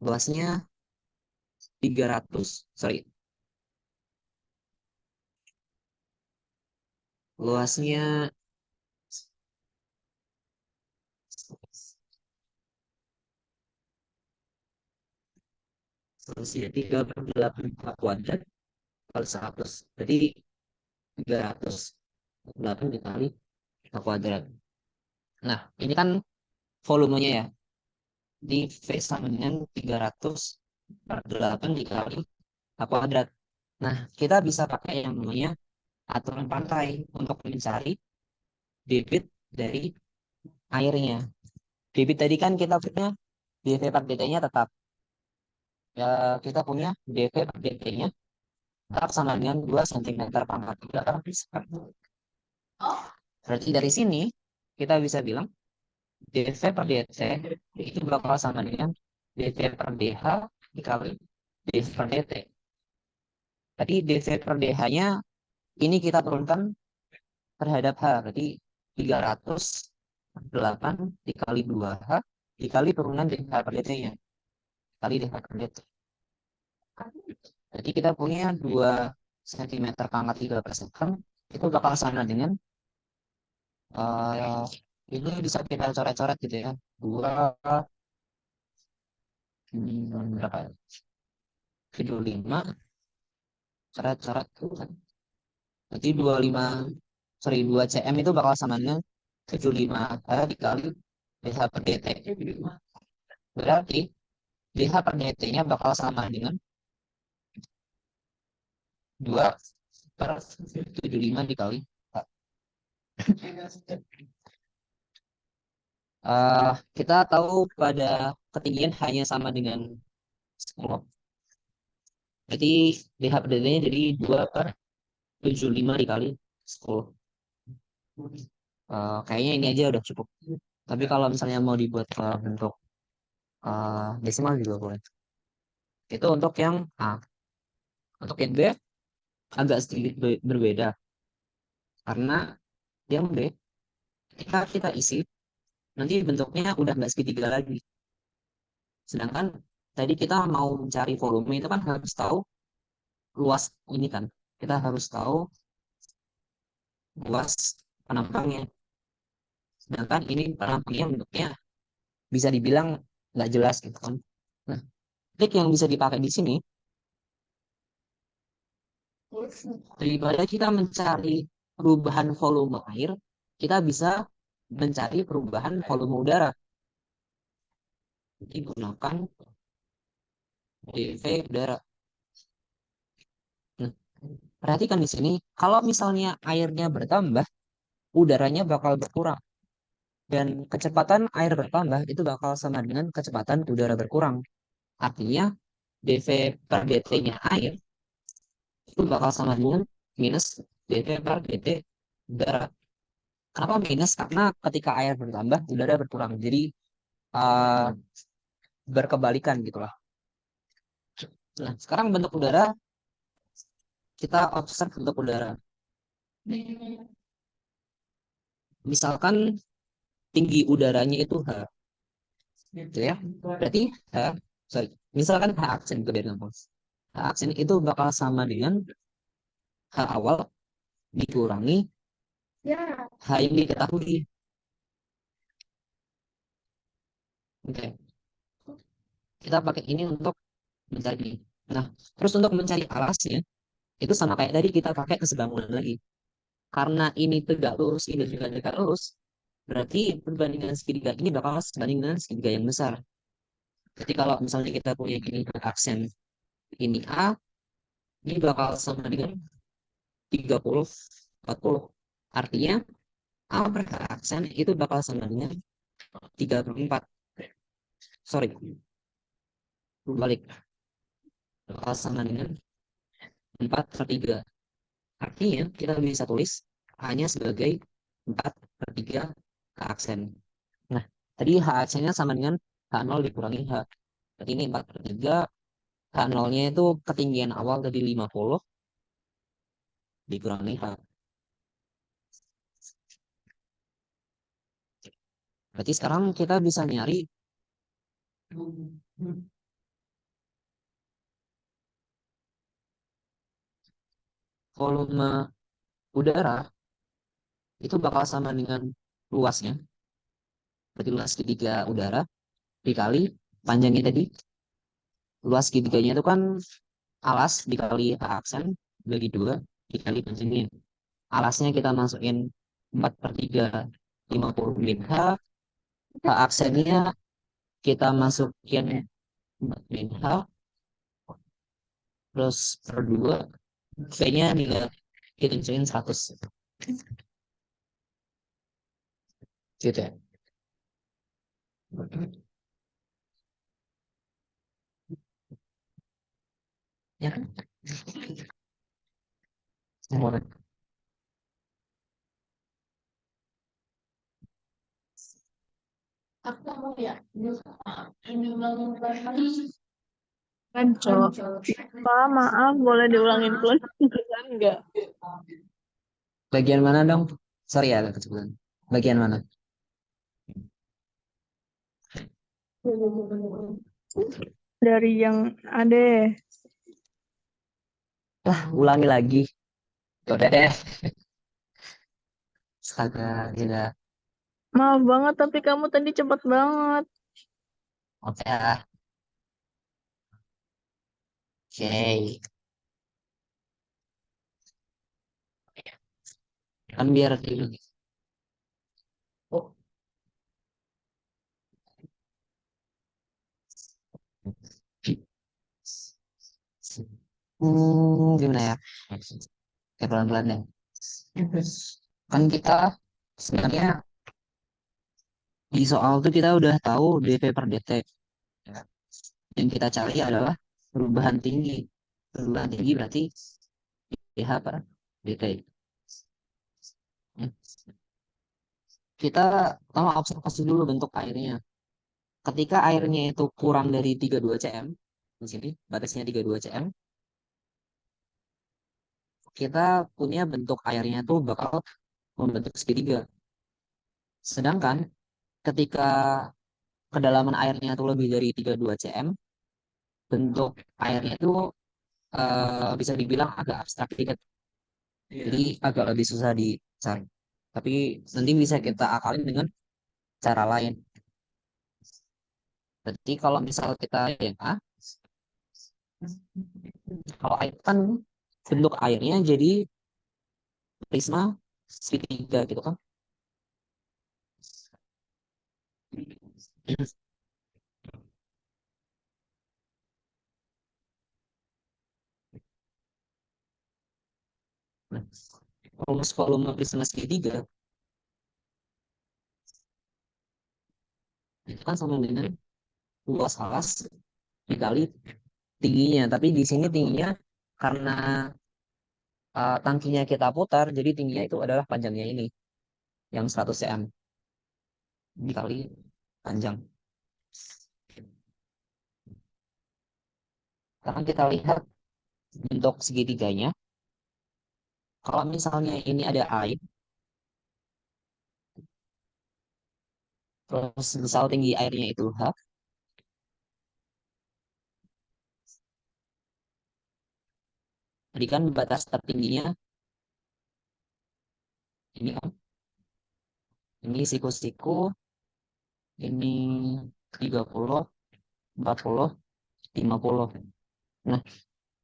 Luasnya 300, sorry. Luasnya luasnya 3/8 kuadrat kali 100. Jadi 308 dikali kuadrat. Nah, ini kan volumenya ya. Di V sama dengan 300/8 dikali kuadrat. Nah, kita bisa pakai yang namanya aturan pantai untuk mencari debit dari airnya. Debit tadi kan kita punya dV per dt-nya tetap. Ya, kita punya dV per dt-nya tetap sama dengan 2 cm pangkat 3 per second. Berarti dari sini kita bisa bilang dV per dt itu bakal sama dengan dV per dH dikali dV per dt. Tadi dV per dH-nya ini kita turunkan terhadap H. Berarti 308 dikali 2H dikali turunan dV per dt-nya. Kali dV per dt. Jadi kita punya 2 cm pangkat 3 per second. Itu bakal sama dengan eh, ini bisa kita coret-coret gitu ya. 2 berapa? 75 coret-coret tuh kan. Berarti 25, sorry, 2 cm itu bakal sama dengan 75 dikali dH per dt. Berarti dH per dt-nya bakal sama dengan 2 per 75 dikali. Kita tahu pada ketinggian hanya sama dengan 10. Berarti dH per dt-nya jadi 2 per 75 dikali 10. Kayaknya ini aja udah cukup. Tapi kalau misalnya mau dibuat bentuk desimal juga boleh. Itu untuk yang A. Untuk yang B agak sedikit berbeda. Karena yang B, ketika kita isi, nanti bentuknya udah nggak segitiga lagi. Sedangkan tadi kita mau mencari volume itu kan harus tahu luas ini kan. Kita harus tahu luas penampangnya. Sedangkan ini penampangnya bentuknya bisa dibilang nggak jelas gitu kan. Nah, trik yang bisa dipakai di sini, daripada kita mencari perubahan volume air, kita bisa mencari perubahan volume udara. Jadi gunakan dV udara. Nah, perhatikan di sini, kalau misalnya airnya bertambah, udaranya bakal berkurang. Dan kecepatan air bertambah itu bakal sama dengan kecepatan udara berkurang. Artinya, dV per dt-nya air itu bakal sama dengan minus dV per dt udara. Kenapa minus? Karena ketika air bertambah, udara berkurang. Jadi uh, berkebalikan gitu lah. Nah, sekarang bentuk udara, kita observe bentuk udara. Misalkan tinggi udaranya itu H, gitu ya. Berarti H, sorry, misalkan H aksen itu dari kampus. H aksen itu bakal sama dengan H awal dikurangi H yang diketahui. Oke, kita pakai ini untuk mencari. Nah, terus untuk mencari alasnya, itu sama kayak tadi kita pakai kesebangunan lagi. Karena ini tegak lurus, ini juga tegak lurus, berarti perbandingan segitiga ini bakal sebanding dengan segitiga yang besar. Jadi kalau misalnya kita punya ini aksen ini A, ini bakal sama dengan 30, 40. Artinya A per aksen itu bakal sama dengan 34. Sorry, balik. Bakal sama dengan 4/3. Artinya kita bisa tulis hanya sebagai 4/3 H aksen. Nah, tadi H aksennya sama dengan H0 dikurangi H. Berarti ini 4/3. H0-nya itu ketinggian awal tadi 50 dikurangi H. Berarti sekarang kita bisa nyari volume udara itu bakal sama dengan luasnya. Berarti luas segitiga udara dikali panjangnya tadi. Luas segitiganya itu kan alas dikali H aksen bagi dua dikali panjangnya. Alasnya kita masukin 4/3 50 min H. H aksennya kita masukin 4 min H. Terus per 2. V-nya nilai kita masukin 100. Gitu ya. Ya kan? Semua. Kan, Cok. Pak, maaf, boleh diulangin pelan enggak? Bagian mana dong? Sorry ya, agak kecepatan. Bagian mana? Dari yang ada. Lah, ulangi lagi. Ya udah deh. Astaga, tidak. Maaf banget, tapi kamu tadi cepat banget. Oke ya. Oke. Kan biar dulu. Oh. Gimana ya? Oke, pelan-pelan deh. Kan kita sebenarnya di soal tuh kita udah tahu dp per dt. Yang kita cari adalah perubahan tinggi. Perubahan tinggi berarti dh per dt. Kita pertama observasi dulu bentuk airnya. Ketika airnya itu kurang dari 32 cm, di sini batasnya 32 cm, kita punya bentuk airnya itu bakal membentuk segitiga. Sedangkan ketika kedalaman airnya itu lebih dari 32 cm, bentuk airnya itu bisa dibilang agak abstrak dikit. Jadi agak lebih susah dicari. Tapi nanti bisa kita akalin dengan cara lain. Berarti kalau misal kita yang A, kalau air kan bentuk airnya jadi prisma segitiga gitu kan. Nah, rumus volume prisma segitiga itu kan sama dengan luas alas dikali tingginya. Tapi di sini tingginya karena tangkinya kita putar, jadi tingginya itu adalah panjangnya ini, yang 100 cm dikali panjang. Sekarang kita lihat bentuk segitiganya. Kalau misalnya ini ada air, terus misal tinggi airnya itu H, tadi kan batas tertingginya ini kan, ini siku-siku, ini 30, 40, 50. Nah,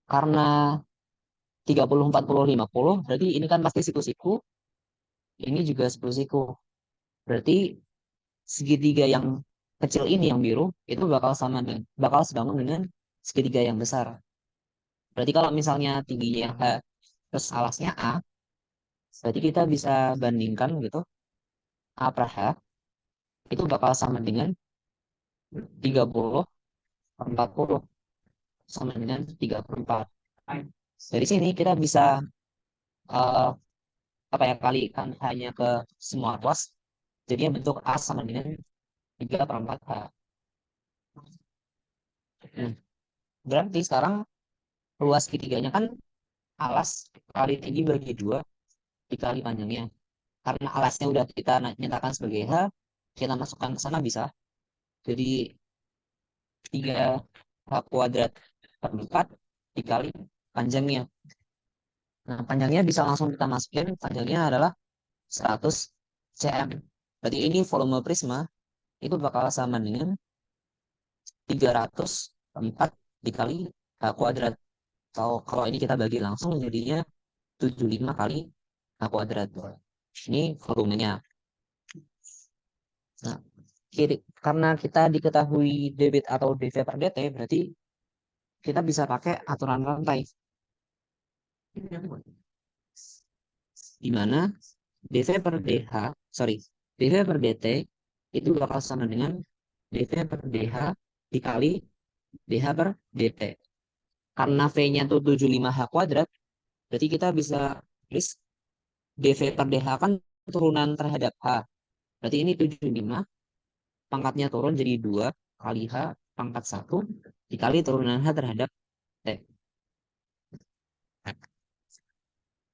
karena 30, 40, 50, berarti ini kan pasti siku-siku, ini juga siku-siku. Berarti segitiga yang kecil ini yang biru itu bakal sama dengan bakal sebangun dengan segitiga yang besar. Berarti kalau misalnya tingginya H terus alasnya A, berarti kita bisa bandingkan gitu A per H itu bakal sama dengan 30 per 40 sama dengan 34. Dari sini kita bisa eh, apa ya kalikan hanya ke semua ruas. Jadi bentuk A sama dengan 3/4 H. Nah, berarti sekarang luas segitiganya kan alas kali tinggi bagi 2 dikali panjangnya. Karena alasnya udah kita nyatakan sebagai H, kita masukkan ke sana bisa. Jadi 3 H kuadrat per 4 dikali panjangnya. Nah, panjangnya bisa langsung kita masukin, panjangnya adalah 100 cm. Berarti ini volume prisma itu bakal sama dengan 304 dikali H kuadrat. Atau kalau ini kita bagi langsung jadinya 75 kali H kuadrat. Ini volumenya. Nah, karena kita diketahui debit atau dV per dt, berarti kita bisa pakai aturan rantai. Di mana dV per dH, sorry, dV per dt itu bakal sama dengan dV per dH dikali dH per dt. Karena V-nya tuh 75 H kuadrat, berarti kita bisa tulis dV per dH kan turunan terhadap H. Berarti ini 75, pangkatnya turun jadi 2 kali H pangkat 1 dikali turunan H terhadap T.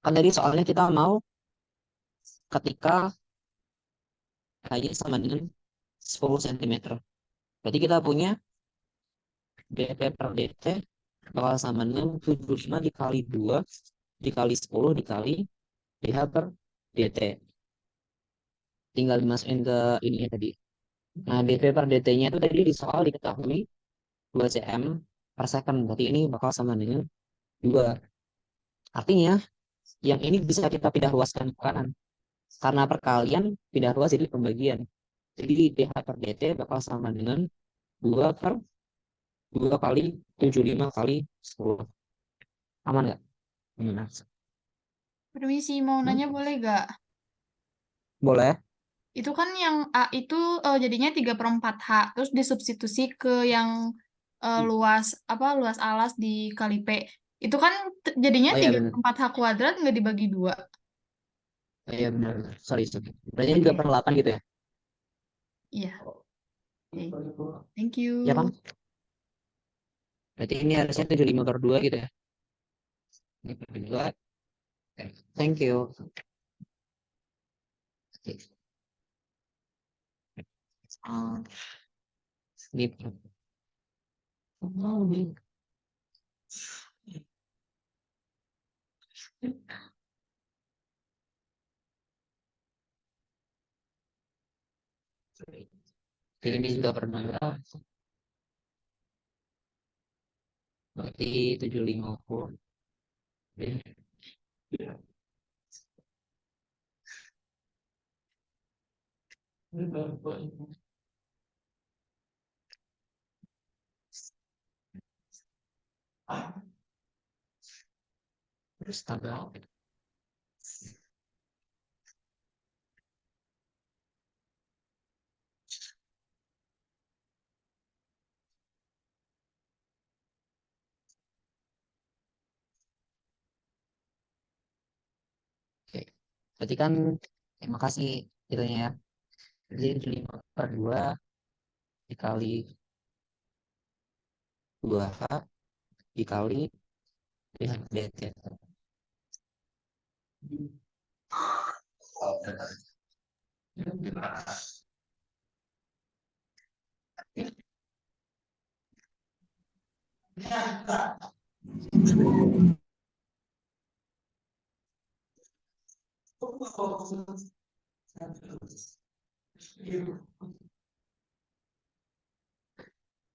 Kan tadi soalnya kita mau ketika H-nya sama dengan 10 cm. Berarti kita punya dP per dt bakal sama dengan 75 dikali 2 dikali 10 dikali dH per dt. Tinggal dimasukin ke ini ya tadi. Nah, dP per dt-nya itu tadi di soal diketahui 2 cm per second. Berarti ini bakal sama dengan 2. Artinya, yang ini bisa kita pindah luaskan ke kanan. Karena perkalian pindah luas jadi pembagian. Jadi dH per dt bakal sama dengan 2 per 2 kali 75 kali 10. Aman nggak? Hmm. Permisi, mau nanya boleh gak? Boleh. Itu kan yang A itu jadinya 3/4 H, terus disubstitusi ke yang luas apa luas alas dikali P. Itu kan jadinya Oh ya tiga per benar. 4 H kuadrat nggak dibagi 2. Oh ya benar. Sorry, sorry. Berarti 3 Oke, per 8 gitu ya? iya. Oke. Thank Ya kan? you. Berarti ini harusnya 75 per 2 gitu ya? Ini per 2. Oke. Thank you. Oke. Ah, gitu. Oh, ini. Ini juga per 2. Berarti 750. Terus tambah. Oke. Berarti kan, terima kasih itunya ya. Jadi 75 per 2 dikali 2H dikali dengan DT.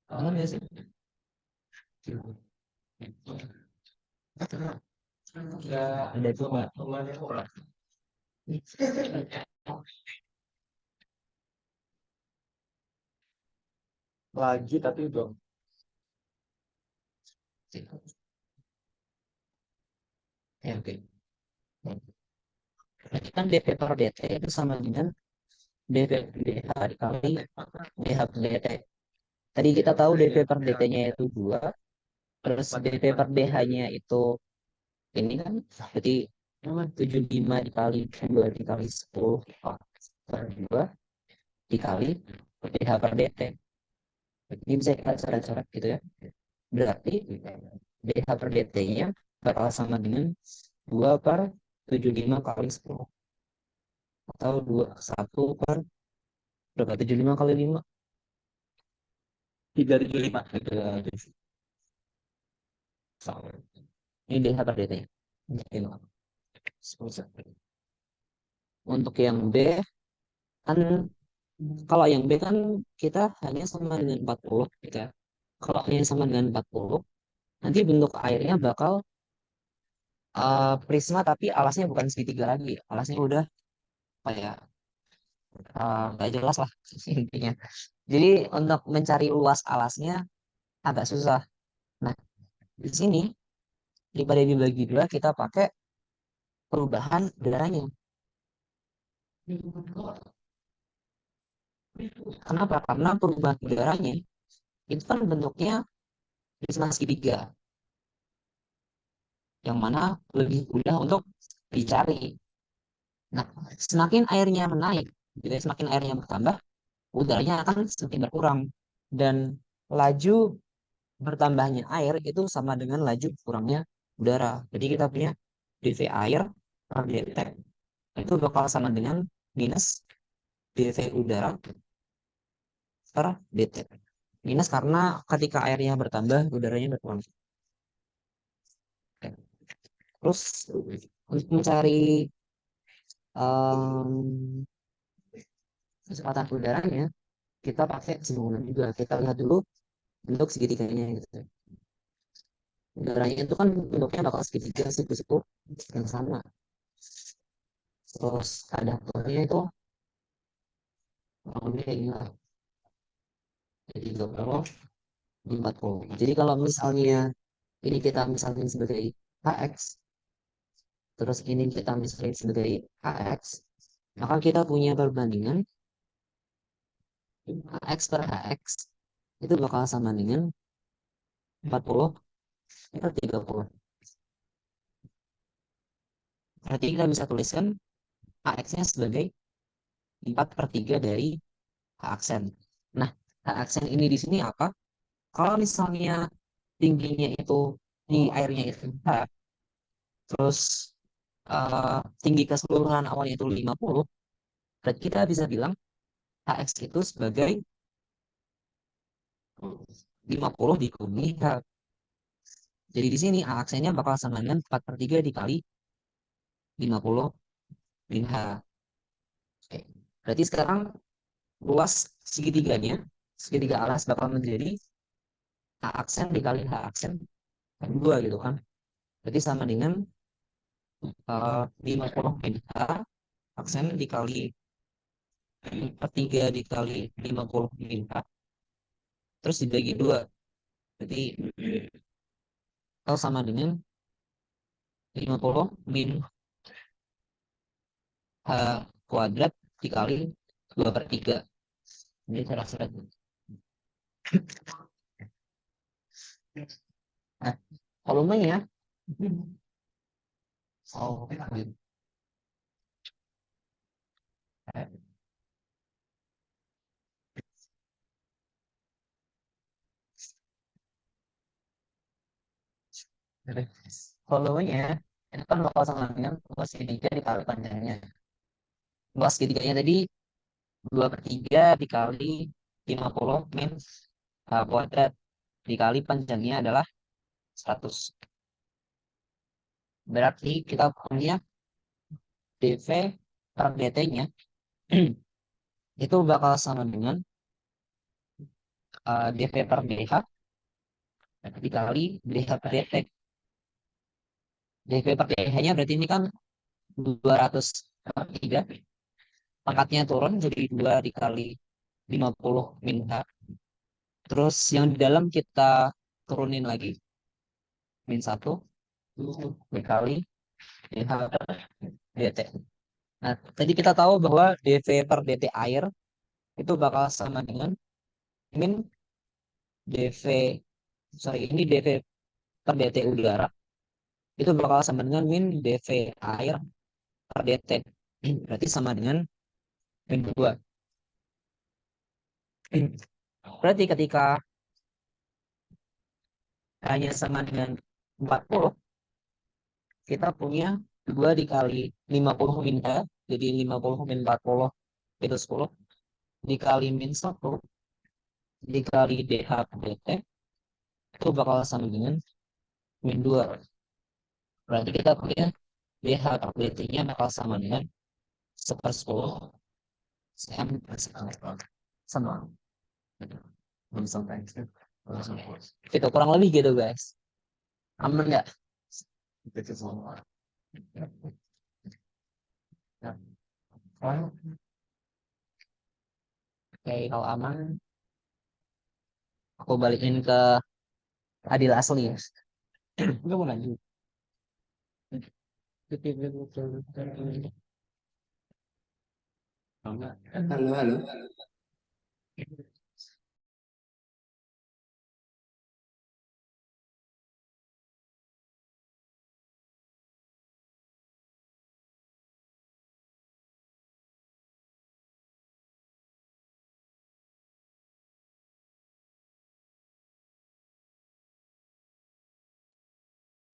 Paham ya sih? Ada cuma. Lagi tapi belum. Ya, oke. Berarti kan DP per DT itu sama dengan DP per DH dikali DH per DT. Tadi kita tahu DP per DT-nya itu 2, terus DP per DH-nya itu ini kan, berarti 75 dikali 2 dikali 10 per 2 dikali DH per DT. Ini bisa kita coret-coret gitu ya. Berarti DH per DT-nya bakal sama dengan 2 per 75 kali 10. Atau 1 per berapa? 75 kali 5? 375. Sama. Ini DH per DT-nya. Gitu. Untuk yang B kan, kalau yang B kan kita hanya sama dengan 40 gitu ya. Kalau hanya sama dengan 40, nanti bentuk airnya bakal prisma tapi alasnya bukan segitiga lagi. Alasnya udah kayak nggak jelas lah intinya. Jadi untuk mencari luas alasnya agak susah. Nah, di sini daripada dibagi dua kita pakai perubahan udaranya. Kenapa? Karena perubahan udaranya itu kan bentuknya prisma segitiga, yang mana lebih mudah untuk dicari. Nah, semakin airnya menaik, jadi semakin airnya bertambah, udaranya akan semakin berkurang. Dan laju bertambahnya air itu sama dengan laju kurangnya udara. Jadi kita punya dV air per dt itu bakal sama dengan minus dV udara per dt. Minus karena ketika airnya bertambah, udaranya berkurang. Oke. Terus untuk mencari em, kecepatan udaranya, kita pakai sambungan juga. Kita lihat dulu bentuk segitiganya gitu. Udaranya itu kan bentuknya bakal segitiga siku-siku yang sama. Terus adaptornya itu kurang lebih kayak gini lah. Jadi 20, 40. Jadi kalau misalnya ini kita misalkan sebagai HX, terus ini kita misalkan sebagai HX, maka kita punya perbandingan HX per HX itu bakal sama dengan 40 per 30. Berarti kita bisa tuliskan HX-nya sebagai 4 per 3 dari H aksen. Nah, H aksen ini di sini apa? Kalau misalnya tingginya itu di airnya itu H, terus tinggi keseluruhan awalnya itu 50, berarti kita bisa bilang HX itu sebagai 50 dikurangi H. Jadi di sini A aksennya bakal sama dengan 4 per 3 dikali 50 min H. Oke. Berarti sekarang luas segitiganya, segitiga alas bakal menjadi H aksen dikali H aksen kan 2 gitu kan. Berarti sama dengan 50 min H aksen dikali per 3 dikali 50 min H. Terus dibagi 2. Berarti kalau sama dengan 50 min H kuadrat dikali 2 per 3. Ini cara surat. Nah, volumenya. Oh, volumenya itu kan bakal sama dengan luas segitiga dikali panjangnya. Luas segitiganya tadi 2 per 3 dikali 50 min H kuadrat dikali panjangnya adalah 100. Berarti kita punya dV per dt-nya itu bakal sama dengan dV per dH dikali dH per dt. dV per dH-nya berarti ini kan 200 per 3. Pangkatnya turun jadi 2 dikali 50 min H. Terus yang di dalam kita turunin lagi. Min 1 dikali dH per dt. Nah, tadi kita tahu bahwa dV per dt air itu bakal sama dengan min dV, sorry, ini dV per dt udara itu bakal sama dengan min dV air per dt. Berarti sama dengan min 2. Berarti ketika hanya sama dengan 40, kita punya 2 dikali 50 min H, jadi 50 min 40 itu 10, dikali min 1, dikali dH per dt, itu bakal sama dengan min 2. Berarti kita punya BH calculate-nya bakal sama dengan 1/10 cm per cm sama. Itu kurang lebih gitu guys. Aman nggak? Oke, kalau aman, aku balikin ke Adil asli ya. Nggak mau lanjut. Halo, halo.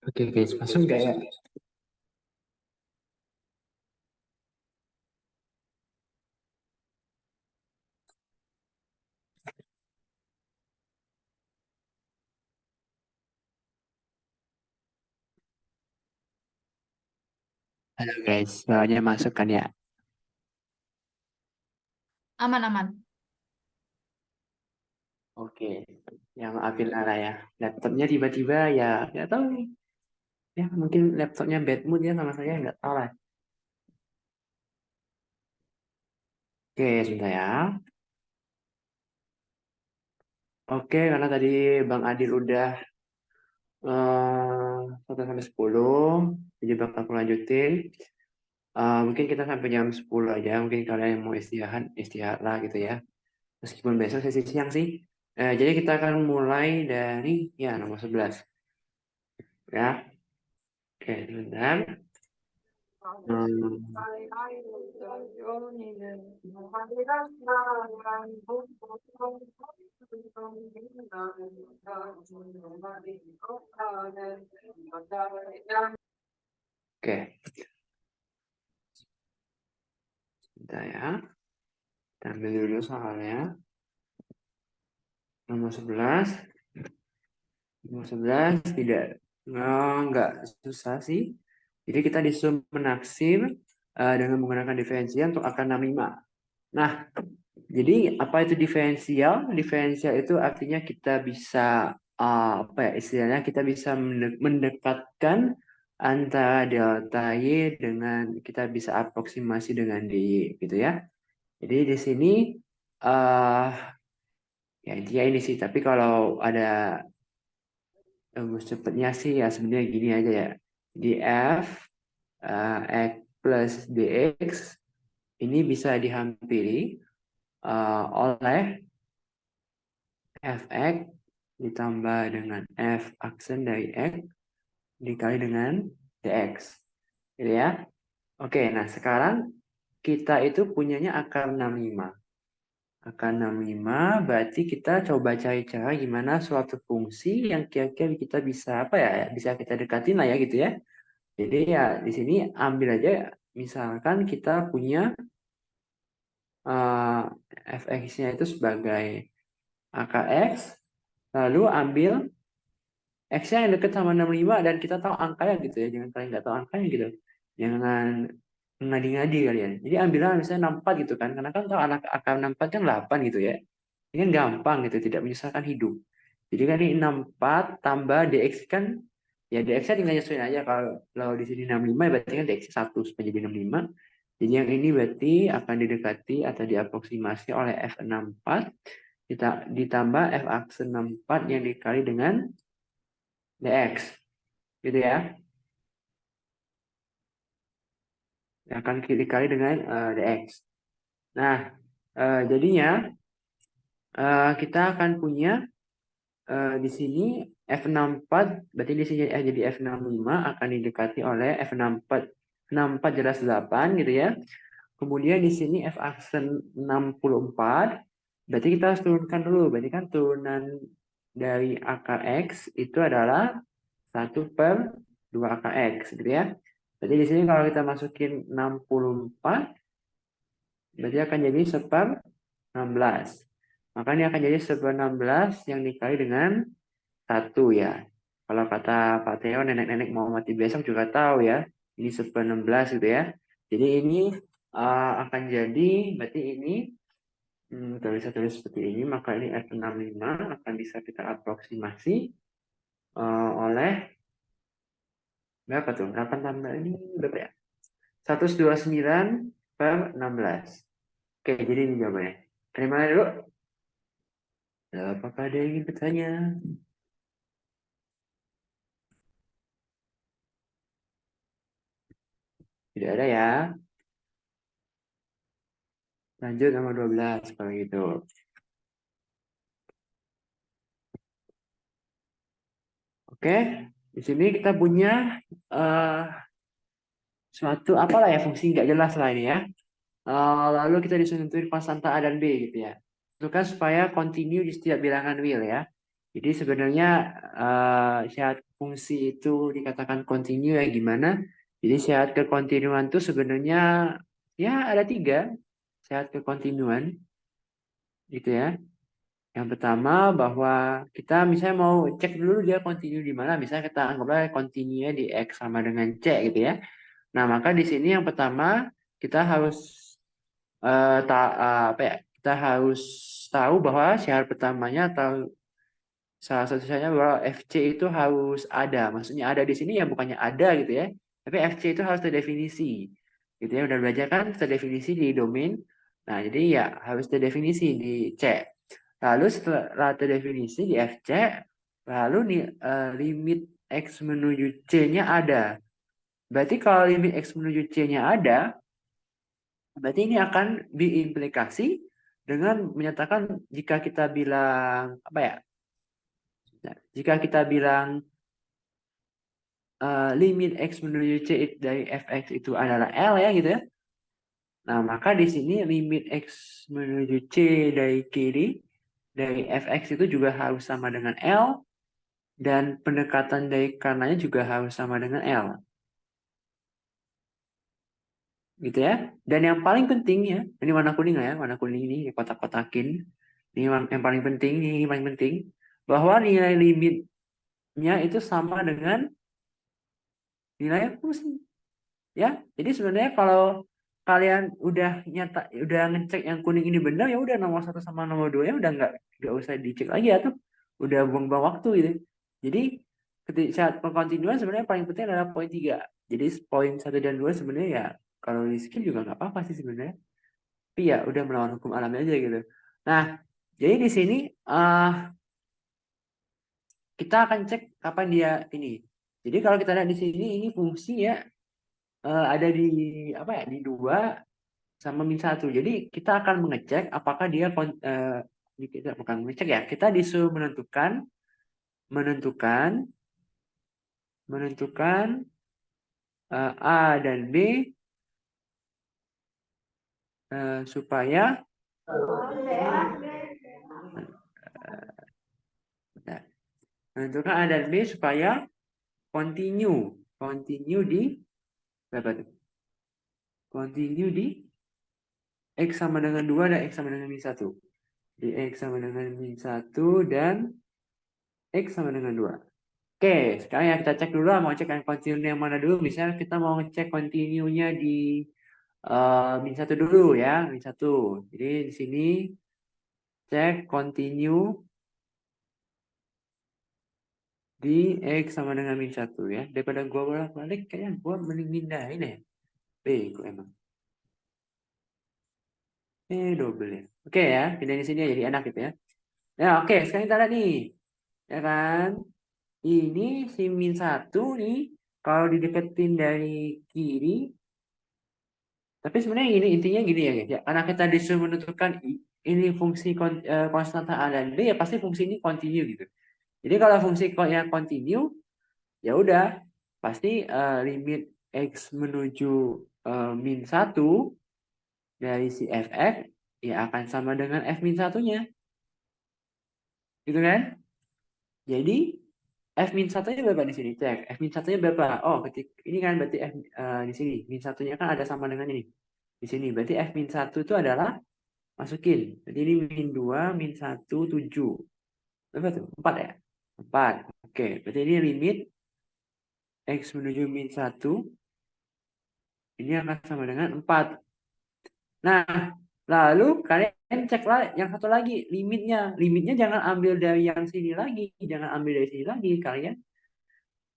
Oke, guys, masuk nggak ya? Halo guys, soalnya masuk kan ya? Aman-aman. Oke, yang Apil Ara ya. Laptopnya tiba-tiba ya, nggak tahu nih. Ya, mungkin laptopnya bad mood ya sama saya, nggak tahu lah. Oke, sebentar ya. Oke, karena tadi Bang Adil udah 1 sampai 10, jadi bakal aku lanjutin. Mungkin kita sampai jam 10 aja, mungkin kalian yang mau istirahat, istirahat lah gitu ya. Meskipun besok sesi siang sih. Jadi kita akan mulai dari ya nomor 11. Ya, oke, sebentar. Hmm, oke, sebentar ya. Kita ambil dulu soalnya. Nomor 11. Nomor 11 tidak, enggak susah sih. Jadi kita disuruh menaksir dengan menggunakan diferensial untuk angka 65. Nah, jadi apa itu diferensial? Diferensial itu artinya kita bisa apa ya istilahnya kita bisa mendekatkan antara delta y dengan kita bisa aproksimasi dengan dy gitu ya. Jadi di sini eh ya intinya ini sih. Tapi kalau ada rumus cepatnya sih ya sebenarnya gini aja ya. Df x plus dx ini bisa dihampiri oleh fx ditambah dengan f aksen dari x dikali dengan dx. Gitu ya. Oke, nah sekarang kita itu punyanya akar 65. Akar 65 berarti kita coba cari cara gimana suatu fungsi yang kira-kira kita bisa apa ya, bisa kita dekatin lah ya gitu ya. Jadi ya di sini ambil aja misalkan kita punya uh, fx-nya itu sebagai akar x, lalu ambil X-nya yang deket sama 65 dan kita tahu angkanya gitu ya. Jangan kalian nggak tahu angkanya gitu. Jangan ngadi-ngadi kalian. Jadi ambillah misalnya 64 gitu kan. Karena kan tahu anak akar 64 kan 8 gitu ya. Ini kan gampang gitu, tidak menyusahkan hidup. Jadi kan ini 64 tambah DX kan, ya DX-nya tinggal nyesuaiin aja. Kalau di sini 65 berarti kan DX 1 supaya jadi 65. Jadi yang ini berarti akan didekati atau diaproksimasi oleh F64 ditambah F aksen 64 yang dikali dengan dx gitu ya, yang akan dikali dengan dx. Nah, jadinya kita akan punya di sini F64 berarti di sini jadi F65 akan didekati oleh F64 64 jelas 8 gitu ya. Kemudian di sini F aksen 64 berarti kita harus turunkan dulu, berarti kan turunan dari akar X itu adalah 1/2 akar X gitu ya. Jadi di sini kalau kita masukin 64, berarti akan jadi 1/16. Maka ini akan jadi 1/16 yang dikali dengan 1 ya. Kalau kata Pak Theo, nenek-nenek mau mati besok juga tahu ya. Ini 16 gitu ya. Jadi ini akan jadi, berarti ini kita bisa tulis seperti ini, maka ini F65 akan bisa kita aproksimasi oleh berapa tuh? 8 tambah ini berapa ya? 129 per 16. Oke, jadi ini jawabannya. Terima dulu. Apakah ada yang ingin bertanya? Tidak ada ya. Lanjut nomor 12 kalau gitu. Oke, di sini kita punya suatu apalah ya, fungsi nggak jelas lah ini ya. Lalu kita disuruh nentuin konstanta A dan B gitu ya. Tentukan supaya continue di setiap bilangan real ya. Jadi sebenarnya syarat fungsi itu dikatakan continue ya gimana? Jadi syarat kekontinuan itu sebenarnya ya ada 3 syarat kekontinuan gitu ya. Yang pertama bahwa kita misalnya mau cek dulu dia continue di mana, misalnya kita anggaplah continue di X sama dengan C gitu ya. Nah, maka di sini yang pertama kita harus apa ya? Kita harus tahu bahwa syarat pertamanya atau salah satu syaratnya bahwa FC itu harus ada. Maksudnya ada di sini ya bukannya ada gitu ya. Tapi FC itu harus terdefinisi. Gitu ya, udah belajar kan terdefinisi di domain. Nah, jadi ya harus terdefinisi di C. Lalu setelah terdefinisi di FC, lalu nih limit X menuju C-nya ada. Berarti kalau limit X menuju C-nya ada, berarti ini akan diimplikasi dengan menyatakan jika kita bilang apa ya? Nah, jika kita bilang limit X menuju C dari fx itu adalah L ya gitu ya. Nah, maka di sini limit X menuju C dari kiri dari fx itu juga harus sama dengan L dan pendekatan dari kanannya juga harus sama dengan L. Gitu ya. Dan yang paling penting ya, ini warna kuning ya, warna kuning ini kotak-kotakin. Ini yang paling penting, ini paling penting bahwa nilai limitnya itu sama dengan nilai fungsi. Ya, jadi sebenarnya kalau kalian udah udah ngecek yang kuning ini benar ya udah nomor 1 sama nomor 2 ya udah nggak usah dicek lagi ya tuh, udah buang-buang waktu gitu. Jadi ketika saat perkontinuan sebenarnya paling penting adalah poin 3. Jadi poin 1 dan 2 sebenarnya ya kalau di skip juga nggak apa-apa sih sebenarnya. Tapi ya udah melawan hukum alam aja gitu. Nah, jadi di sini kita akan cek kapan dia ini. Jadi kalau kita lihat di sini ini fungsi ya ada di apa ya di 2 sama min 1. Jadi kita akan mengecek apakah dia kita bukan mengecek ya, kita disuruh menentukan A dan B supaya menentukan A dan B supaya continue di berapa tuh? Continue di X sama dengan 2 dan X sama dengan min 1. Di X sama dengan min 1 dan X sama dengan 2. Oke, sekarang ya kita cek dulu lah, mau cek yang continue yang mana dulu. Misalnya kita mau ngecek continue-nya di min 1 dulu ya, min 1. Jadi di sini cek continue di X sama dengan min 1 ya. Daripada gua bolak-balik, kayaknya gua mending mindahin ya. Gua emang. Double ya. Oke ya, pindahin di sini ya, jadi enak gitu ya. Ya oke, sekarang kita lihat nih. Ya kan? Ini si min 1 nih, kalau dideketin dari kiri, tapi sebenarnya ini intinya gini ya guys ya. Karena kita disuruh menentukan ini fungsi konstanta A dan B ya pasti fungsi ini continue gitu. Jadi kalau fungsi yang continue ya udah pasti limit X menuju min 1 dari si fx ya akan sama dengan f min 1-nya. Gitu kan? Jadi f min 1-nya berapa di sini? Cek. F min 1-nya berapa? Oh, ini kan berarti f di sini min 1-nya kan ada sama dengan ini. Di sini berarti f min 1 itu adalah masukin. Jadi ini min 2, min 1, 7. Berapa tuh? 4 ya? 4. Oke, berarti ini limit X menuju min 1. Ini akan sama dengan 4. Nah, lalu kalian ceklah yang satu lagi, limitnya. Limitnya jangan ambil dari yang sini lagi. Jangan ambil dari sini lagi. Kalian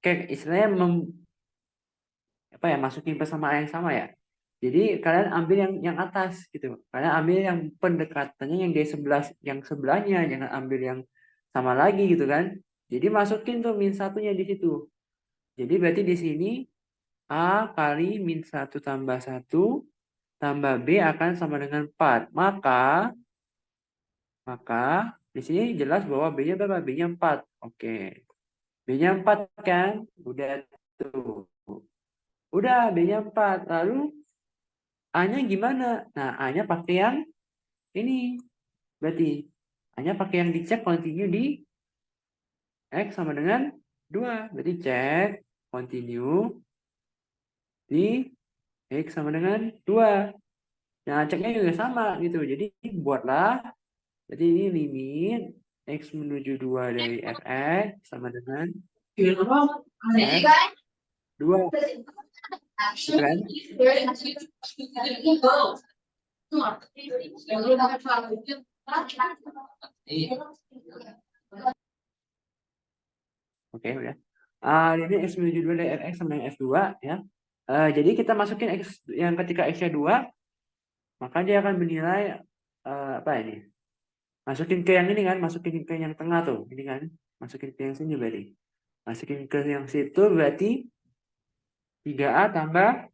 kayak istilahnya masukin persamaan yang sama ya. Jadi kalian ambil yang atas gitu. Kalian ambil yang pendekatannya yang dari yang sebelahnya, jangan ambil yang sama lagi gitu kan. Jadi masukin tuh min satunya di situ. Jadi berarti di sini A kali min 1 tambah 1 tambah B akan sama dengan 4. Maka di sini jelas bahwa B-nya berapa? B-nya 4. Oke. B-nya 4 kan? Udah tuh. Udah B-nya 4. Lalu A-nya gimana? Nah, A-nya pakai yang ini. Berarti A-nya pakai yang dicek continue di X sama dengan 2. Berarti cek continue di X sama dengan 2. Nah, ceknya juga sama gitu. Jadi buatlah, berarti ini limit X menuju 2 dari Fx sama dengan F2. Gitu kan? Oke, udah. Limit X menuju 2 dari Fx sama dengan F2 ya. Jadi kita masukin X yang ketika X-nya 2, maka dia akan menilai apa ini? Masukin ke yang ini kan, masukin ke yang tengah tuh, ini kan. Masukin ke yang sini berarti. Masukin ke yang situ berarti 3A tambah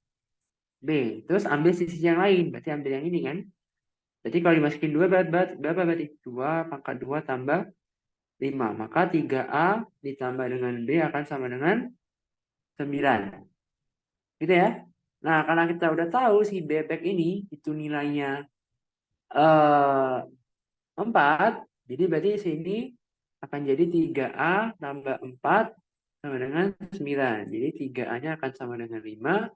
B. Terus ambil sisi yang lain, berarti ambil yang ini kan. Berarti kalau dimasukin 2 berapa berarti? 2 pangkat 2 tambah 5. Maka 3A ditambah dengan B akan sama dengan 9. Gitu ya. Nah, karena kita udah tahu si bebek ini itu nilainya 4, jadi berarti sini akan jadi 3A tambah 4 sama dengan 9. Jadi 3A-nya akan sama dengan 5,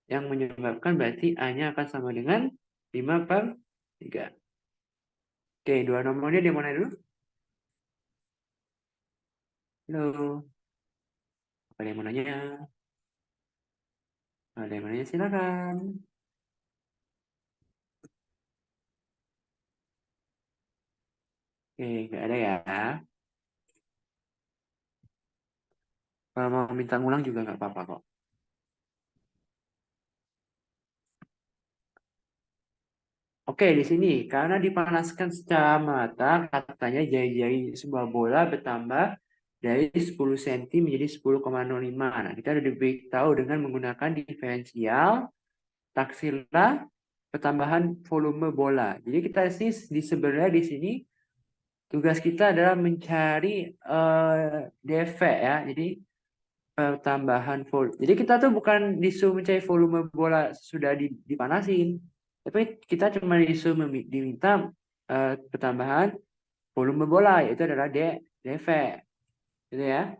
yang menyebabkan berarti A-nya akan sama dengan 5/3. Oke, dua nomornya di mana dulu? Halo, ada yang mau nanya? Ada yang mau nanya silakan. Oke, nggak ada ya. Kalau mau minta ngulang juga nggak apa-apa kok. Oke, di sini karena dipanaskan secara mata, katanya jari-jari sebuah bola bertambah dari 10 cm menjadi 10,05. Nah, kita udah diberitahu dengan menggunakan diferensial taksirlah pertambahan volume bola. Jadi kita sih sebenarnya di sini tugas kita adalah mencari dV ya. Jadi pertambahan volume. Jadi kita tuh bukan disuruh mencari volume bola sudah dipanasin, tapi kita cuma disuruh diminta pertambahan volume bola, yaitu adalah dV, gitu ya.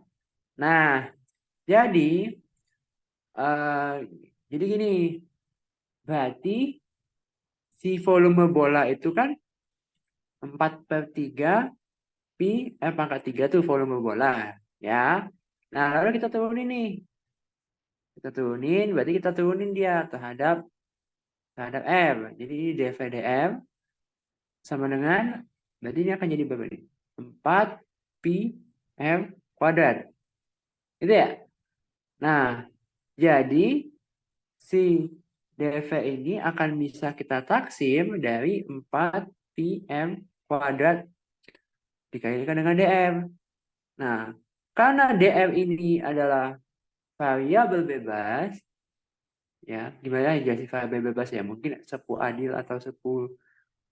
Nah, jadi gini, berarti si volume bola itu kan 4/3 pi pangkat 3 tuh volume bola, ya. Nah, lalu kita turunin nih. Kita turunin, berarti kita turunin dia terhadap M. Jadi ini dV dm sama dengan, berarti ini akan jadi berapa nih? 4 pi m kuadrat. Itu ya? Nah, jadi si dV ini akan bisa kita taksim dari 4 pi m kuadrat dikalikan dengan dm. Nah, karena dm ini adalah variabel bebas, ya, gimana jadi variabel bebas ya? Mungkin Sepu Adil atau Sepu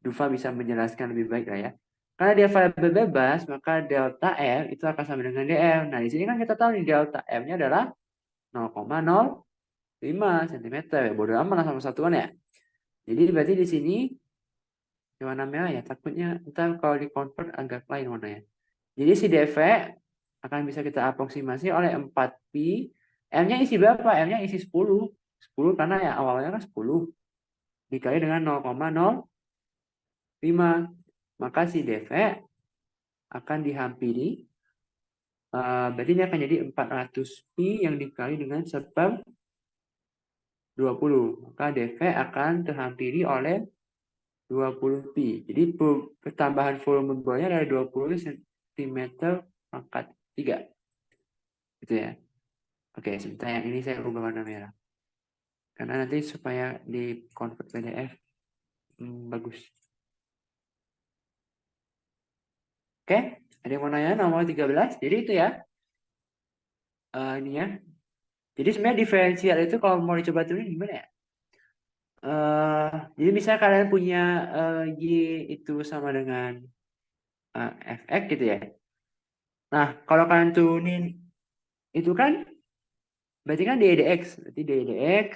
Dufa bisa menjelaskan lebih baik lah ya. Karena dia variabel bebas, maka delta M itu akan sama dengan dm. Nah, di sini kan kita tahu nih delta M-nya adalah 0,05 cm. Bodoh amat lah sama satuan ya. Jadi berarti di sini warna merah ya. Takutnya ntar kalau di convert agak lain warnanya. Jadi si dV akan bisa kita aproksimasi oleh 4pi. M-nya isi berapa? M-nya isi 10. 10 karena ya awalnya kan 10. Dikali dengan 0,05. Maka si dV akan dihampiri Berarti ini akan jadi 400 pi yang dikali dengan sebab 20. Maka dV akan terhampiri oleh 20 pi. Jadi pertambahan volume bornya adalah 20 cm pangkat 3. Gitu ya. Oke, sebentar yang ini saya ubah warna merah. Karena nanti supaya di convert PDF bagus. Oke, ada yang mau nanya nomor 13? Jadi itu ya. Ini ya. Jadi sebenarnya diferensial itu kalau mau dicoba tulis gimana ya? Jadi misalnya kalian punya Y itu sama dengan Fx gitu ya. Nah, kalau kalian turunin itu kan berarti kan dx. Berarti dx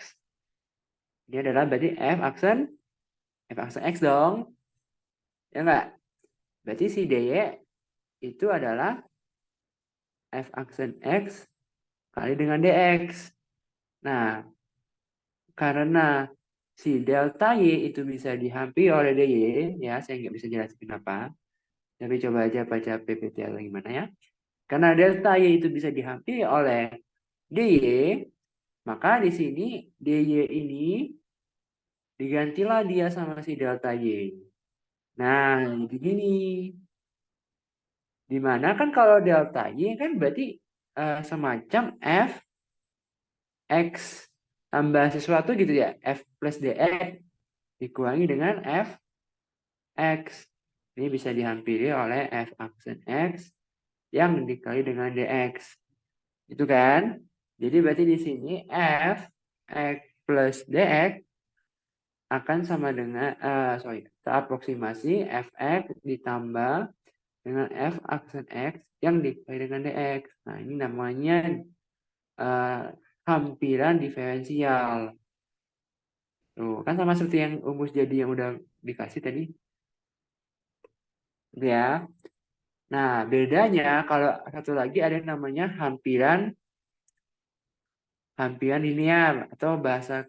ini adalah berarti f aksen x dong. Ya enggak? Berarti si dy itu adalah f aksen x kali dengan dx. Nah, karena si delta y itu bisa dihampiri oleh dy, ya saya nggak bisa jelasin kenapa. Tapi coba aja baca PPT atau gimana ya. Karena delta y itu bisa dihampiri oleh dy, maka di sini dy ini digantilah dia sama si delta y. Nah, jadi gini. Dimana kan kalau delta y kan berarti semacam f x tambah sesuatu gitu ya. F plus dx dikurangi dengan f x. Ini bisa dihampiri oleh f aksen x yang dikali dengan dx. Itu kan? Jadi berarti di sini f x plus dx akan sama dengan teraproksimasi fx ditambah dengan f aksen x yang dikali dengan dx. Nah, ini namanya hampiran diferensial. Tuh, kan sama seperti yang rumus jadi yang udah dikasih tadi. Ya. Nah, bedanya kalau satu lagi ada yang namanya hampiran linear atau bahasa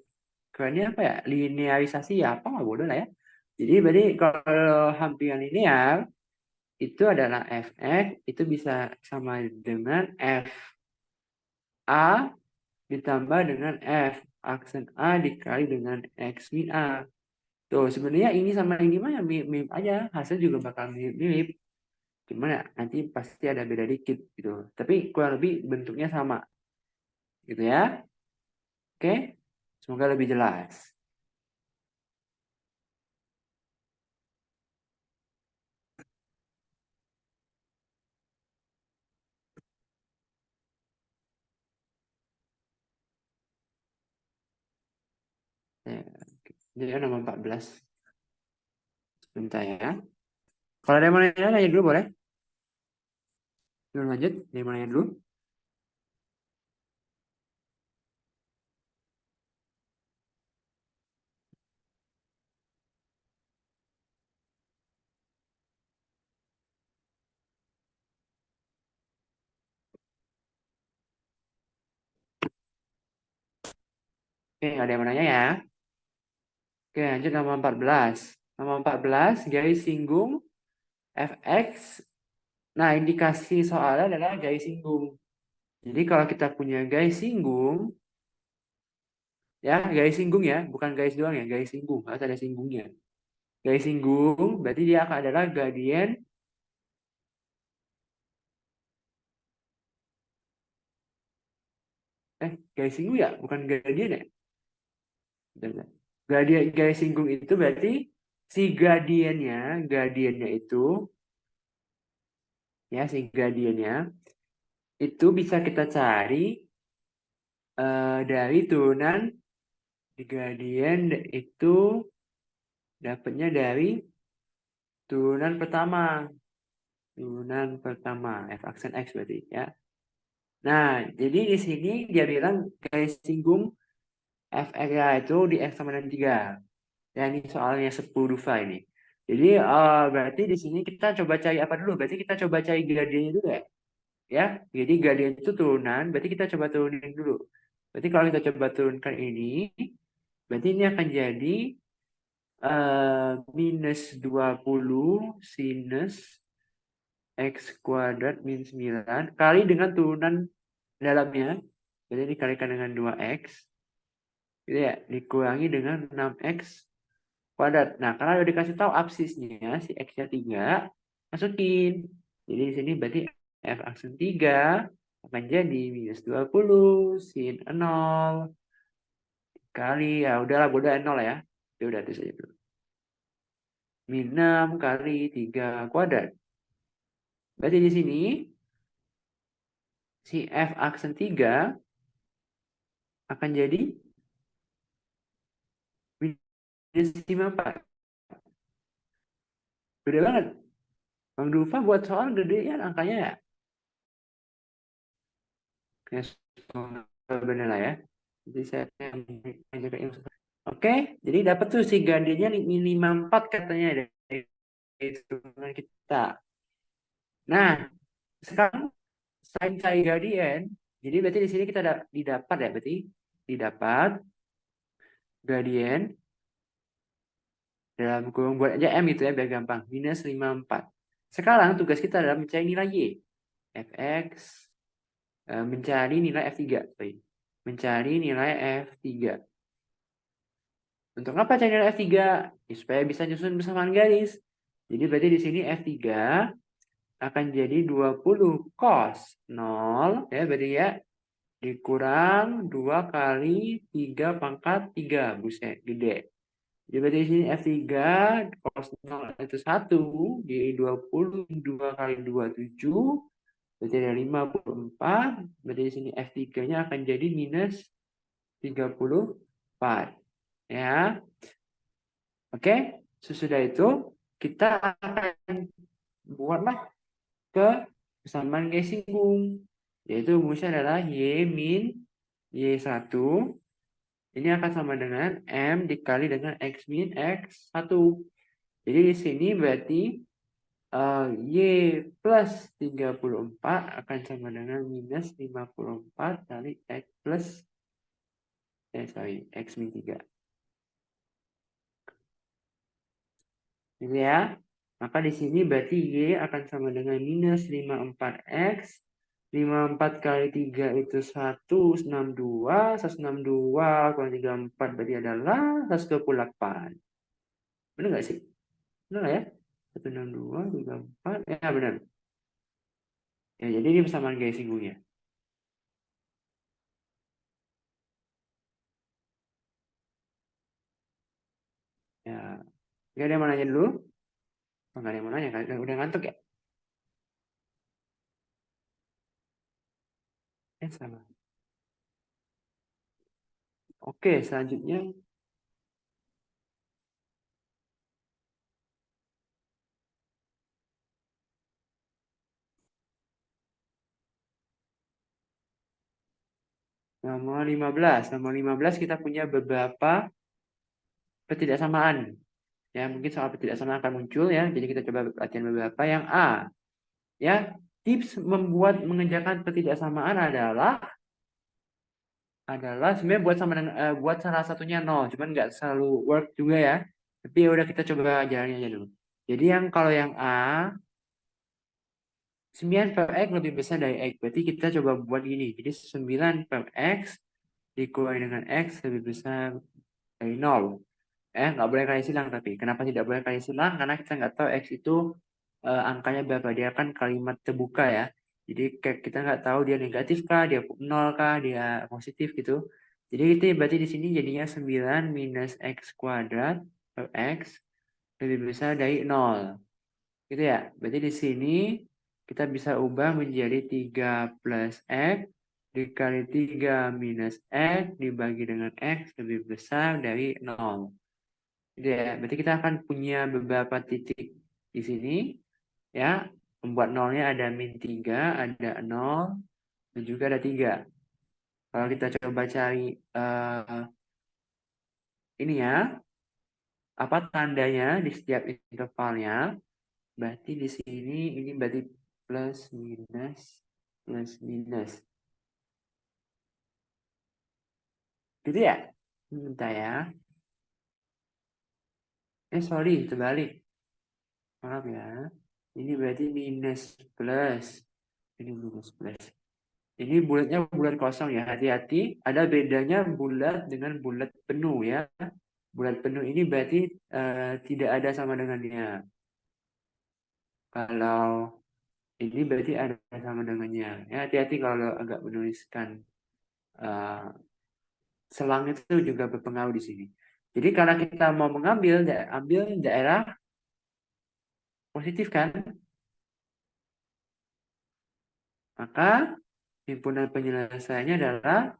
kerennya apa ya? Linearisasi ya, apa nggak bodoh lah ya. Jadi berarti kalau hampiran linear itu adalah fx itu bisa sama dengan f a ditambah dengan f aksen a dikali dengan x min a. Tuh, sebenarnya ini sama ini mah ya mirip aja, hasil juga bakal mirip-mirip. Cuman ya nanti pasti ada beda dikit gitu. Tapi kurang lebih bentuknya sama. Gitu ya. Oke? Semoga lebih jelas. Ya, jadi nomor 14. Bentar ya. Kalau ada yang mau nanya dulu boleh. Belum lanjut, ada yang mau nanya dulu. Oke, nggak ada yang mau nanya ya. Oke, lanjut nomor 14. Nomor 14, garis singgung fx. Nah, indikasi soalnya adalah garis singgung. Jadi kalau kita punya garis singgung, ya garis singgung ya, bukan garis doang ya, garis singgung, harus ada singgungnya. Garis singgung berarti dia akan adalah gradien garis singgung ya, bukan gradien ya. Gradien garis singgung itu berarti si gradiennya itu ya si gradiennya itu bisa kita cari dari turunan di gradien itu dapatnya dari turunan pertama f aksen x berarti ya. Nah, jadi di sini dia bilang garis singgung fx itu di x sama dengan 3. Ya, ini soalnya 10 Dufa ini. Jadi berarti di sini kita coba cari apa dulu? Berarti kita coba cari gradiennya dulu ya. Ya, jadi gradien itu turunan, berarti kita coba turunin dulu. Berarti kalau kita coba turunkan ini, berarti ini akan jadi minus 20 sinus X kuadrat min 9 kali dengan turunan dalamnya. Jadi dikalikan dengan 2X. Gitu ya, dikurangi dengan 6X kuadrat. Nah, karena udah dikasih tahu absisnya, si X-nya 3, masukin. Jadi di sini berarti F aksen 3 akan jadi minus 20 sin 0 kali, ya udahlah, bodoh 0 ya. Ya udah, itu saja dulu. Min 6 kali 3 kuadrat. Berarti di sini si F aksen 3 akan jadi minus 54. Gede banget. Bang Dufa buat soal gedean angkanya ya. Ya, bener lah ya. Jadi saya Oke, jadi dapat tuh si gradiernya minimal 4 katanya dari hitungan kita. Nah, sekarang selain cari gradien, jadi berarti di sini kita didapat ya, berarti didapat gradien dalam kurung, buat aja M itu ya biar gampang, minus 54. Sekarang tugas kita adalah mencari nilai Y. Fx mencari nilai F3, sorry. Mencari nilai F3. Untuk apa cari nilai F3? Ya, supaya bisa nyusun bersamaan garis. Jadi berarti di sini F3 akan jadi 20 cos 0, ya berarti ya, dikurang 2 kali 3 pangkat 3. Buset, gede. Jadi berarti di sini F3 cos 0 itu 1, jadi 20, 2 kali 2, 7. Berarti ada 54. Berarti di sini F3-nya akan jadi minus 34. Ya. Oke, sesudah itu kita akan buatlah ke persamaan garis singgung, yaitu rumusnya adalah Y min Y1. Ini akan sama dengan M dikali dengan X min X1. Jadi di sini berarti Y plus 34 akan sama dengan minus 54 kali X plus X min 3. Gitu ya. Maka di sini berarti Y akan sama dengan minus 54X. 54 kali 3 itu 162. 162 kurang 34 berarti adalah 128. Benar nggak sih? Benar nggak ya? 162, 34. Ya, benar. Ya, jadi ini persamaan garis singgungnya. Ya, nggak ada yang mau nanya dulu? Oh, nggak ada yang mau nanya, kan? Udah ngantuk ya? Sama. Oke, selanjutnya nomor 15. Nomor 15 kita punya beberapa ketidaksamaan. Ya, mungkin soal ketidaksamaan akan muncul ya. Jadi kita coba latihan beberapa. Yang A. Ya, tips membuat mengerjakan ketidaksamaan adalah sebenarnya buat sama dengan, buat salah satunya 0, cuman nggak selalu work juga ya. Tapi ya udah kita coba jalannya aja dulu. Jadi yang kalau yang A, 9 per X lebih besar dari X. Berarti kita coba buat gini. Jadi 9 per X dikurangi dengan X lebih besar dari 0. Nggak boleh kali silang tapi. Kenapa tidak boleh kali silang? Karena kita nggak tahu X itu angkanya berapa. Dia kan kalimat terbuka ya. Jadi kita nggak tahu dia negatif kah, dia 0 kah, dia positif gitu. Jadi itu berarti di sini jadinya 9 minus X kuadrat per X lebih besar dari 0. Gitu ya. Berarti di sini kita bisa ubah menjadi 3 plus X dikali 3 minus X dibagi dengan X lebih besar dari 0. Gitu ya. Berarti kita akan punya beberapa titik di sini. Ya, membuat nolnya ada min 3, ada 0, dan juga ada 3. Kalau kita coba cari ini ya, apa tandanya di setiap intervalnya, berarti di sini ini berarti plus minus plus minus. Gitu ya? Bentar ya. Sorry, terbalik. Maaf ya. Ini berarti minus plus. Ini minus plus. Ini bulatnya bulat kosong ya. Hati-hati, ada bedanya bulat dengan bulat penuh ya. Bulat penuh ini berarti tidak ada sama dengannya. Kalau ini berarti ada sama dengannya. Ya, hati-hati kalau agak menuliskan eh, selang itu juga berpengaruh di sini. Jadi karena kita mau mengambil ambil daerah positif kan, maka himpunan penyelesaiannya adalah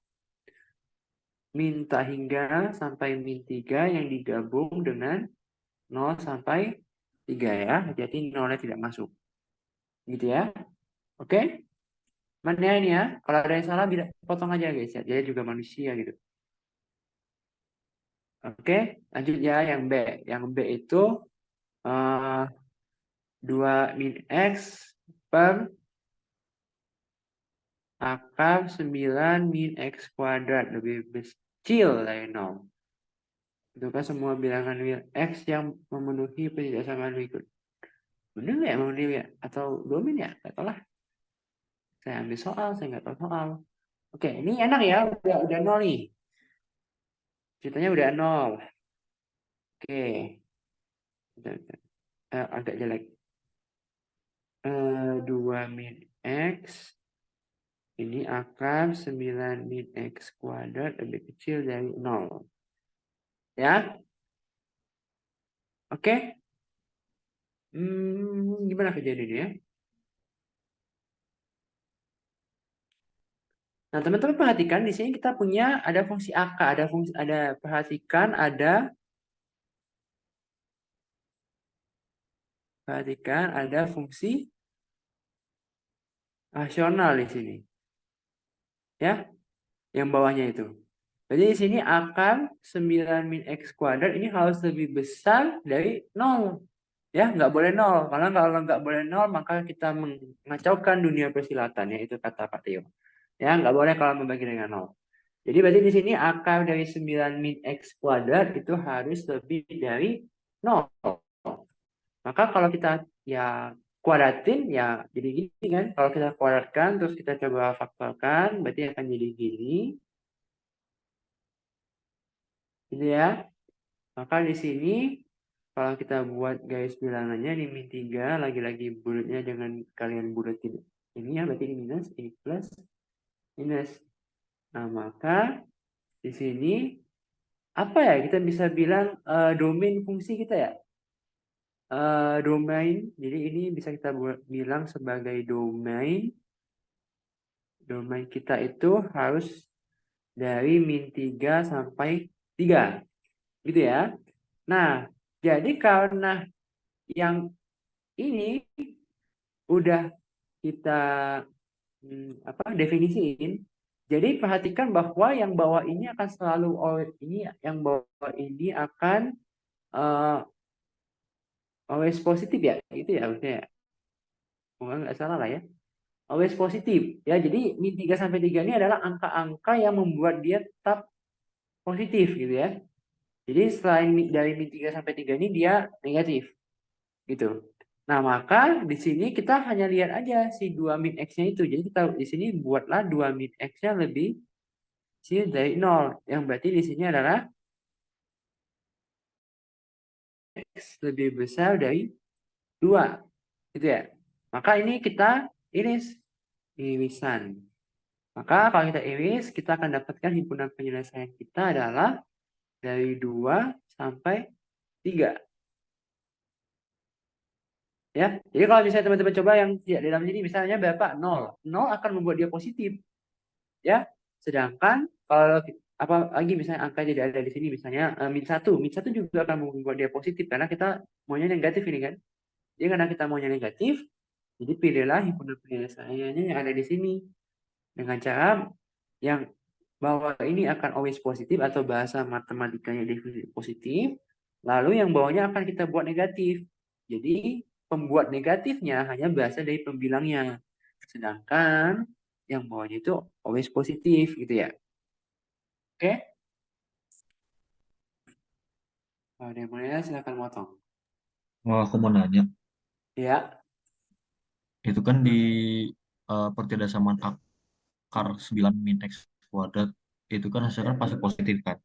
min tak hingga sampai min 3 yang digabung dengan 0 sampai 3 ya. Jadi nolnya tidak masuk. Gitu ya. Oke? Mana ini ya? Kalau ada yang salah potong aja guys ya. Dia juga manusia gitu. Oke, lanjut ya yang B. Yang B itu 2 min X per akar 9 min X kuadrat lebih kecil dari 0. Itu kan semua bilangan real X yang memenuhi ketidaksamaan berikut. Benar nggak ya memenuhi ya? Atau domain ya? Nggak tahu lah. Saya ambil soal, saya nggak tahu soal. Oke, ini enak ya. Udah 0 nih. Ceritanya udah 0. Oke. Agak jelek. 2 min X. Ini akar 9 min X kuadrat lebih kecil dari 0. Ya. Oke. Gimana kejadiannya ya? Nah, teman-teman perhatikan di sini kita punya ada fungsi AK, perhatikan ada fungsi rasional di sini. Ya, yang bawahnya itu. Jadi di sini akar 9 min X kuadrat ini harus lebih besar dari 0. Ya, nggak boleh 0. Karena kalau nggak boleh 0, maka kita mengacaukan dunia persilatan, yaitu kata Pak Teo. Ya, nggak boleh kalau membagi dengan 0. Jadi berarti di sini akar dari 9 min X kuadrat itu harus lebih dari 0. Maka kalau kita ya kuadratin ya jadi gini kan. Kalau kita kuadratkan terus kita coba faktorkan berarti akan jadi gini. Gitu ya. Maka di sini kalau kita buat garis bilangannya di min 3 lagi-lagi bulatnya jangan kalian bulatin. Ini ya berarti ini minus, ini plus, minus. Nah, maka di sini apa ya kita bisa bilang domain fungsi kita ya? Domain, jadi ini bisa kita bilang sebagai domain kita itu harus dari min 3 sampai 3 gitu ya. Nah, jadi karena yang ini udah kita definisiin, jadi perhatikan bahwa yang bawah ini akan selalu akan always positif ya, gitu ya maksudnya. Nggak salah lah ya. Always positif ya. Jadi min 3 sampai 3 ini adalah angka-angka yang membuat dia tetap positif gitu ya. Jadi selain dari min 3 sampai 3 ini dia negatif gitu. Nah, maka di sini kita hanya lihat aja si 2 min X-nya itu. Jadi kita di sini buatlah 2 min X-nya lebih kecil dari 0. Yang berarti di sini adalah X lebih besar dari 2. Gitu ya. Maka ini kita irisan. Maka kalau kita iris, kita akan dapatkan himpunan penyelesaian kita adalah dari 2 sampai 3. Ya, jadi kalau misalnya teman-teman coba yang tidak di dalam sini, misalnya berapa? 0. 0 akan membuat dia positif. Ya, sedangkan kalau apa lagi misalnya angka tidak ada di sini, misalnya min 1. Min 1 juga akan membuat dia positif, karena kita maunya negatif ini kan. Jadi karena kita maunya negatif, jadi pilihlah himpunan penyelesaiannya yang ada di sini. Dengan cara yang bahwa ini akan always positif atau bahasa matematikanya definisi positif, lalu yang bawahnya akan kita buat negatif. Jadi pembuat negatifnya hanya berasal dari pembilangnya. Sedangkan yang bawahnya itu always positif gitu ya. Oke? Kalau ada yang mau nanya, silakan motong. Oh, aku mau nanya. Ya. itu kan di pertidasamaan akar 9 min X kuadrat, itu kan hasilnya kan pasti positif kan.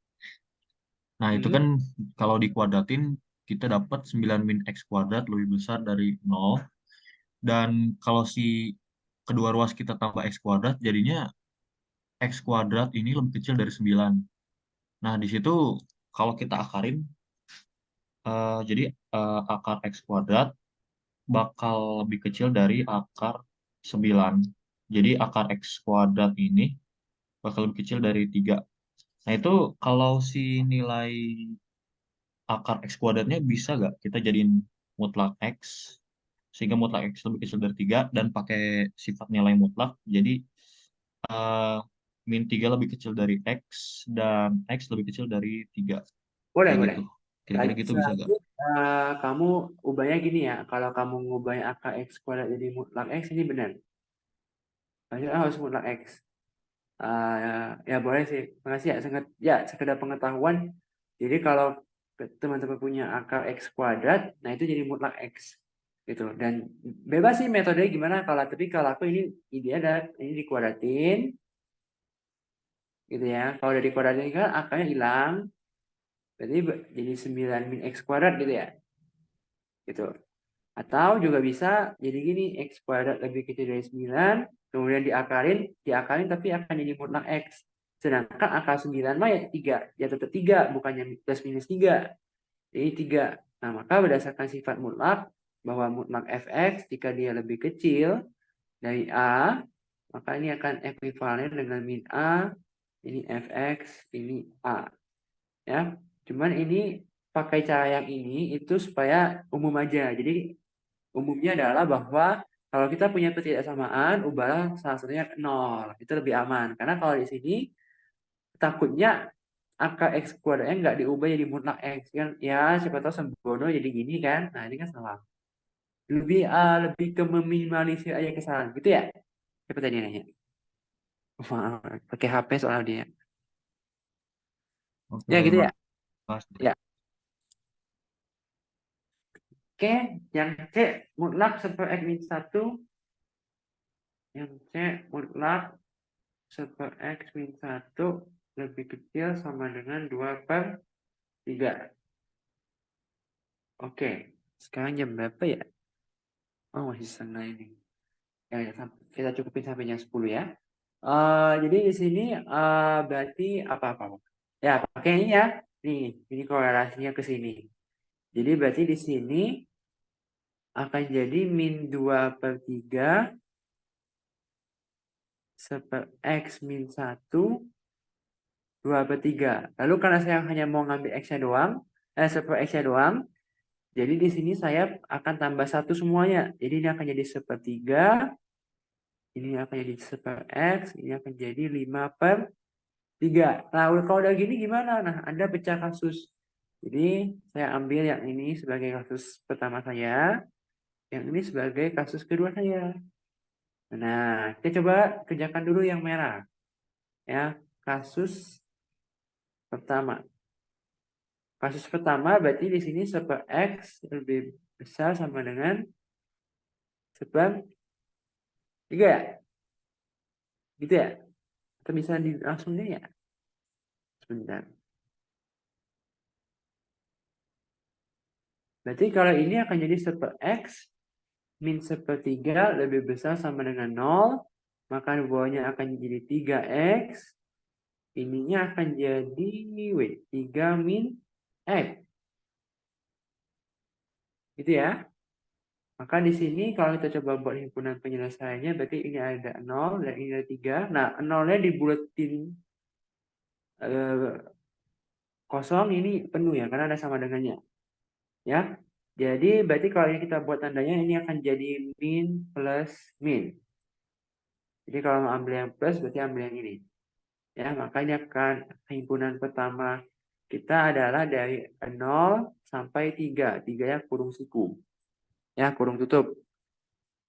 Nah, itu kan kalau dikuadratin, kita dapat 9 min X kuadrat lebih besar dari 0. Dan kalau si kedua ruas kita tambah X kuadrat, jadinya X kuadrat ini lebih kecil dari 9. Nah, di situ kalau kita akarin, jadi akar X kuadrat bakal lebih kecil dari akar 9. Jadi akar X kuadrat ini bakal lebih kecil dari 3. Nah, itu kalau si nilai akar X kuadratnya bisa nggak kita jadiin mutlak X, sehingga mutlak X lebih kecil dari 3 dan pakai sifat nilai mutlak. Jadi eh, min 3 lebih kecil dari X dan X lebih kecil dari 3. Boleh, Kayak boleh. gitu. Kira-kira gitu bisa nggak? Kamu ubahnya gini ya, kalau kamu ngubahnya akar X kuadrat jadi mutlak X, ini benar. Maksudnya harus mutlak X. Ya boleh sih, makasih ya, sekedar pengetahuan. Jadi kalau teman-teman punya akar X kuadrat, nah itu jadi mutlak X. Gitu. Dan bebas sih metode gimana, tapi kalau aku ini ada, ini dikuadratin, gitu ya. Kalau udah dikuadratin kan akarnya hilang, berarti jadi 9 min X kuadrat gitu ya. Gitu. Atau juga bisa jadi gini, X kuadrat lebih kecil dari 9, kemudian diakalin tapi akan jadi mutlak X. Sedangkan akar 9 mah ya 3, ya tetap 3, bukannya plus minus 3. Jadi 3. Nah, maka berdasarkan sifat mutlak, bahwa mutlak fx jika dia lebih kecil dari A, maka ini akan ekuivalen dengan min A, ini fx, ini A. Ya, cuman ini pakai cara yang ini itu supaya umum aja. Jadi umumnya adalah bahwa kalau kita punya ketidaksamaan, ubahlah salah satunya ke 0. Itu lebih aman. Karena kalau di sini takutnya angka X kuadratnya nggak diubah jadi mutlak X. Kan ya siapa tahu sembrono jadi gini kan. Nah ini kan salah. Lebih ke meminimalisir aja kesalahan. Gitu ya? Siapa tadi nanya? Maaf, pakai HP soal dia. Oke, Ya gitu ya? Mas. Ya. Oke, yang C mutlak 1/X min 1. Yang C mutlak 1/X min 1 lebih kecil sama dengan 2/3. Oke, sekarang jam berapa ya? Oh, masih setengah ini. Ya, ya, kita cukupin sampai jam 10 ya. Jadi di sini berarti apa-apa? Ya, pakai ini ya. Ini korelasinya ke sini. Jadi berarti di sini akan jadi min 2/3 1/X min 1 2/3. Lalu karena saya hanya mau ngambil X-nya doang, 1/X-nya doang, jadi di sini saya akan tambah 1 semuanya. Jadi ini akan jadi 1/3, ini akan jadi 1/X, ini akan jadi 5/3. Nah, kalau udah gini gimana? Nah, Anda pecah kasus. Jadi saya ambil yang ini sebagai kasus pertama saya, yang ini sebagai kasus kedua saya. Nah, kita coba kerjakan dulu yang merah. Ya, kasus pertama. Kasus pertama berarti di sini 1/X lebih besar sama dengan 1/3 ya? Gitu ya? Atau bisa langsungnya ya? Sebentar. Berarti kalau ini akan jadi 1/X min 1/3 lebih besar sama dengan 0. Maka bawahnya akan jadi 3X. Ininya akan jadi 3 min X. Gitu ya. Maka di sini kalau kita coba buat himpunan penyelesaiannya, berarti ini ada 0 dan ini ada 3. Nah, 0-nya dibulatin kosong, ini penuh ya, karena ada sama dengannya. Ya. Jadi berarti kalau ini kita buat tandanya, ini akan jadi min plus min. Jadi kalau mau ambil yang plus, berarti ambil yang ini. Ya, makanya kan himpunan pertama kita adalah dari 0 sampai 3. 3 ya kurung siku. Ya, kurung tutup.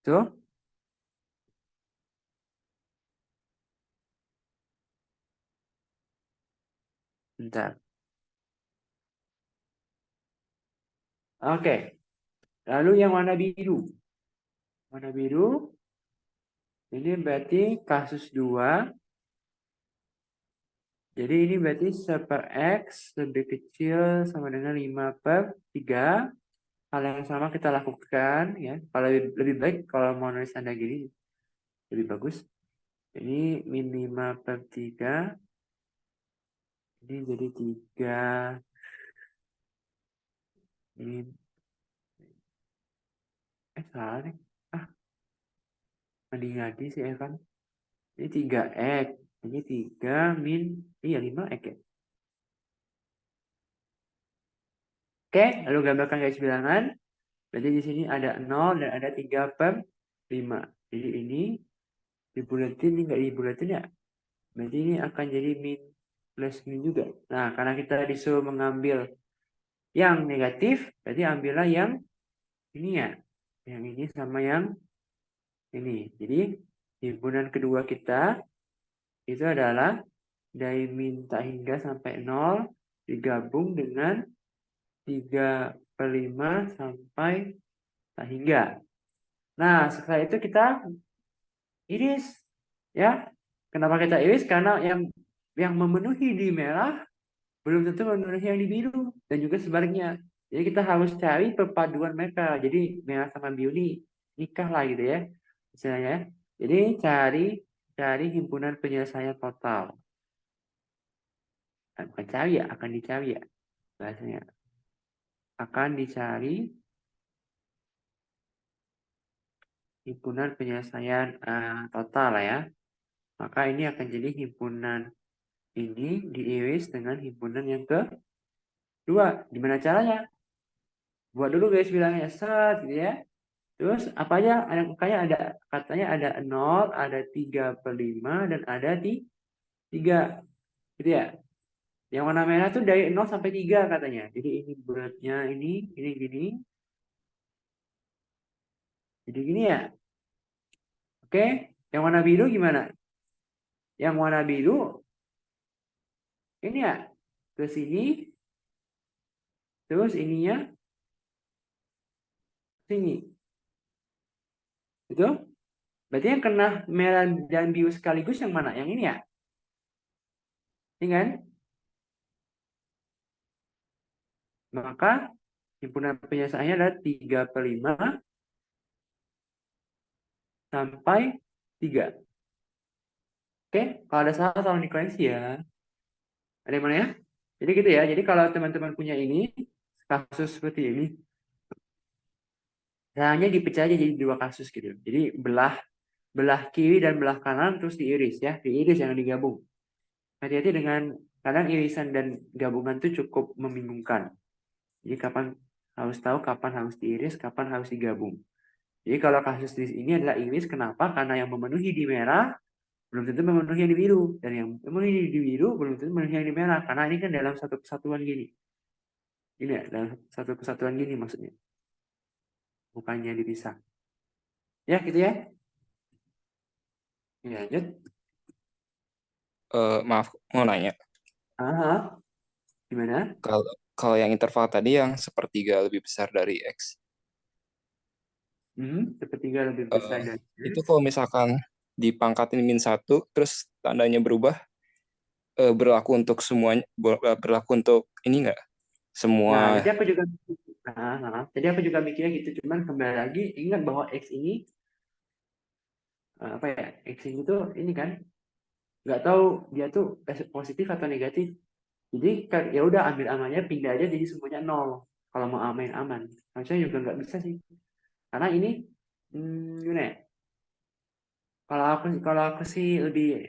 Tuh. Bentar. Oke. Lalu yang warna biru. Warna biru. Ini berarti kasus 2. Jadi ini berarti 1/X lebih kecil sama dengan 5/3. Hal yang sama kita lakukan ya. Kalau lebih baik kalau mau nulis tanda gini lebih bagus. Ini min 5/3. Ini jadi 3 min salah nih. Mending lagi sih Evan. Ini 3X. Ini 3 min 5X ya. Oke, lalu gambarkan garis bilangan. Berarti di sini ada 0 dan ada 3/5. Jadi ini dibulatin, ini nggak dibulatin ya. Berarti ini akan jadi min plus min juga. Nah, karena kita disuruh mengambil yang negatif, berarti ambillah yang ini ya. Yang ini sama yang ini. Jadi himpunan kedua kita itu adalah dari min tak hingga sampai 0 digabung dengan 3/5 sampai tak hingga. Nah, setelah itu kita iris ya. Kenapa kita iris? Karena yang memenuhi di merah belum tentu memenuhi yang di biru dan juga sebaliknya. Jadi kita harus cari perpaduan mereka. Jadi merah sama biru ini nikah lah gitu ya. Misalnya. Jadi cari himpunan penyelesaian total. Bukan cari ya, akan dicari ya bahasanya. Akan dicari himpunan penyelesaian total lah ya. Maka ini akan jadi himpunan ini diiris dengan himpunan yang kedua. Gimana caranya? Buat dulu guys bilangnya set gitu ya. Terus apa aja? Katanya ada 0, ada 3/5 dan ada 3. Gitu ya. Yang warna merah tuh dari 0 sampai 3 katanya. Jadi ini beratnya ini gini. Jadi gini ya. Oke, yang warna biru gimana? Yang warna biru ini ya, ke sini, terus ininya sini. Itu? Berarti yang kena merah dan biru sekaligus yang mana? Yang ini ya? Ini kan? Maka himpunan penyelesaiannya adalah 3/5 sampai 3. Oke, kalau ada salah tolong dikoreksi ya. Ada yang mana ya? Jadi gitu ya. Jadi kalau teman-teman punya ini, kasus seperti ini, hanya dipecah aja jadi 2 kasus gitu. Jadi belah kiri dan belah kanan terus diiris ya. Diiris yang digabung. Hati-hati dengan kadang irisan dan gabungan itu cukup membingungkan. Jadi harus tahu kapan harus diiris, kapan harus digabung. Jadi kalau kasus di ini adalah iris, kenapa? Karena yang memenuhi di merah belum tentu memenuhi yang di biru, dan yang memenuhi di biru belum tentu memenuhi yang di merah, karena ini kan dalam satu kesatuan gini. Ini ya, dalam satu kesatuan gini maksudnya. Bukannya dipisah. Ya, gitu ya. Ini lanjut. Maaf, mau nanya. Gimana? Kalau yang interval tadi yang sepertiga lebih besar dari X. Sepertiga lebih besar dari Itu kalau misalkan dipangkatin -1, terus tandanya berubah, berlaku untuk semuanya, berlaku untuk ini nggak? Semua. Nah, jadi aku juga mikirnya gitu. Cuman kembali lagi, ingat bahwa X ini, X ini tuh, ini kan, nggak tahu dia tuh positif atau negatif. Jadi ya udah ambil amannya, pindah aja jadi semuanya 0. Kalau mau main aman, harusnya juga nggak bisa sih. Karena ini gimana ya? Kalau aku sih lebih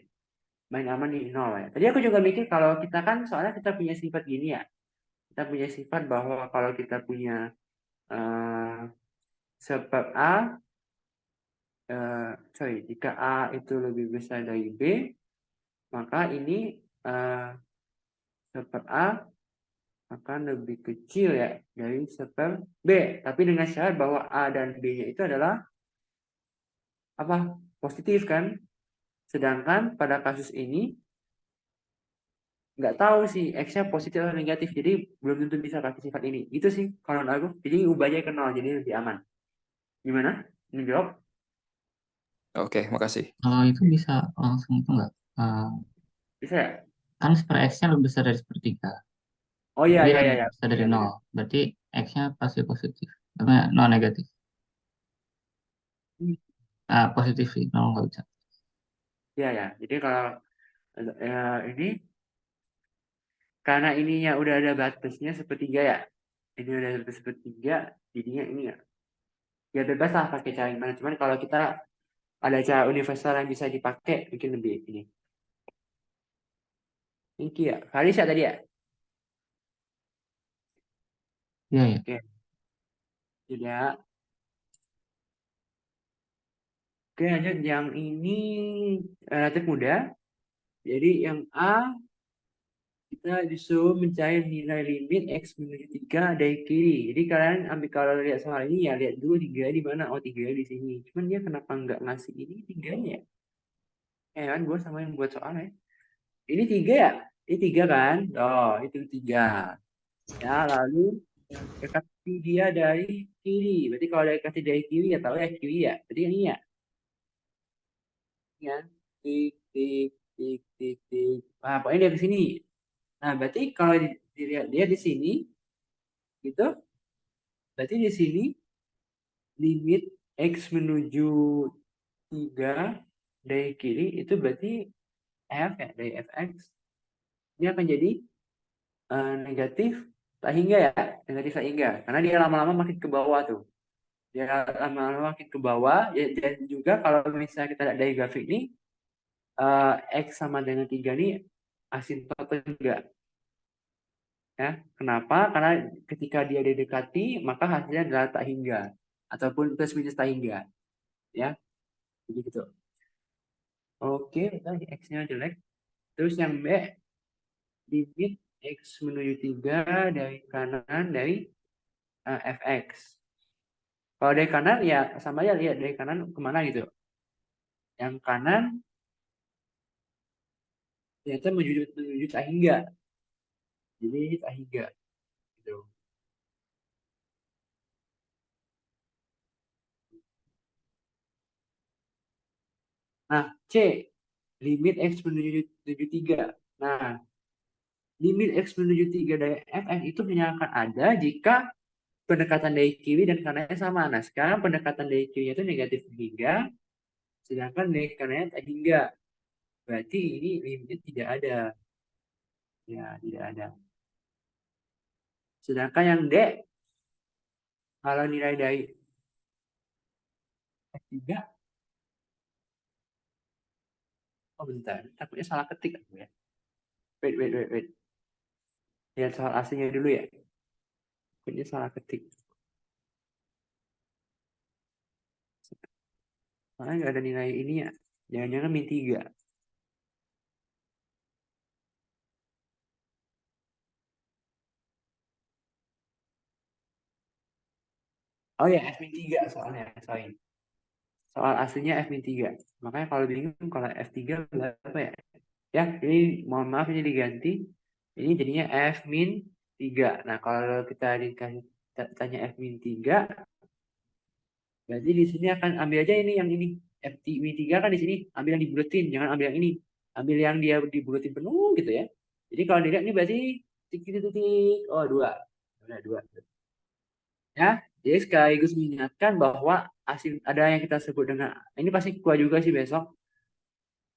main aman di 0 ya. Tadi aku juga mikir kalau kita kan soalnya kita punya sifat gini ya. Kita punya sifat bahwa kalau kita punya sebab A, jika A itu lebih besar dari B, maka ini sebab A akan lebih kecil ya dari sebab B. Tapi dengan syarat bahwa A dan B-nya itu adalah apa? Positif kan? Sedangkan pada kasus ini nggak tahu sih X-nya positif atau negatif. Jadi belum tentu bisa pakai sifat ini. Gitu sih kalau aku. Jadi ubah aja ke 0 jadi lebih aman. Gimana? Ini jawab? Oke, makasih. Kalau itu bisa langsung itu nggak? Bisa ya? Kan super X-nya lebih besar dari sepertiga. Oh iya, Dia iya, iya, lebih iya. besar dari Benar, 0. benar. Berarti X-nya pasti positif. Apa nol negatif. Positif sih, 0 nggak bisa. Iya, ya. Jadi kalau ini, karena ininya udah ada batasnya sepertiga ya. Ini udah ada sepertiga, jadinya ini ya bebas lah pakai cara gimana. Cuman kalau kita ada cara universal yang bisa dipakai, mungkin lebih ini. Thank you ya. Haris ya tadi ya? Iya, ya. Oke. Tidak. Oke, lanjut. Yang ini relatif mudah. Jadi yang A, kita disuruh mencari nilai limit X menuju 3 dari kiri. Jadi kalian ambil, kalau lihat soal ini ya lihat dulu 3 di mana. Oh, 3 di sini. Cuman dia kenapa nggak ngasih ini 3-nya ya? Kan gue sama yang buat soalnya. Ini 3 ya? Ini 3 kan? Oh, itu 3. Ya, lalu dekati dia dari kiri. Berarti kalau dekati dari kiri ya tahu ya kiri ya. Berarti ini ya. Ya. Tik, tik, tik, tik, tik. Nah, pokoknya dia ke sini. Nah, berarti kalau dilihat dia di sini, gitu. Berarti di sini limit X menuju 3 dari kiri itu berarti F ya, dari Fx. Ini akan jadi negatif tak hingga ya, negatif tak hingga. Karena dia lama-lama makin ke bawah tuh. Dia lama-lama makin ke bawah. Dan juga kalau misalnya kita lihat dari grafik ini, X sama dengan 3 ini asimptot enggak. Ya, kenapa? Karena ketika dia didekati, maka hasilnya adalah tak hingga. Ataupun plus minus tak hingga. Ya, jadi gitu. Oke, tadi X-nya jelek. Terus yang B, limit X menuju 3 dari kanan dari Fx. Kalau dari kanan ya sama aja, lihat dari kanan kemana gitu. Yang kanan ternyata menuju tak hingga. Jadi tak hingga. Gitu. Nah, C, limit X menuju 3. Nah, limit X menuju 3 dari Fx itu hanya akan ada jika pendekatan dari kiri dan kanannya sama. Nah, sekarang pendekatan dari kiri itu negatif hingga, sedangkan dari kanannya tak hingga. Berarti ini limit tidak ada. Ya, tidak ada. Sedangkan yang D, kalau nilai dari F3, oh bentar, takutnya salah ketik aku ya. Wait. Lihat soal aslinya dulu ya. Takutnya salah ketik. Soalnya nggak ada nilai ini ya. Jangan-jangan min 3. Oh ya, F min 3 soalnya. Sorry. Soal aslinya F min 3. Makanya kalau bingung kalau F3 berapa ya? Ya, ini mohon maaf ini diganti. Ini jadinya F min 3. Nah, kalau kita dikasih tanya F min 3, berarti di sini akan ambil aja ini yang ini. F min 3 kan di sini ambil yang dibulatin, jangan ambil yang ini. Ambil yang dia dibulatin penuh gitu ya. Jadi kalau dilihat ini berarti titik, oh 2. Udah 2. Ya, jadi sekaligus mengingatkan bahwa ada yang kita sebut dengan, ini pasti kuat juga sih besok.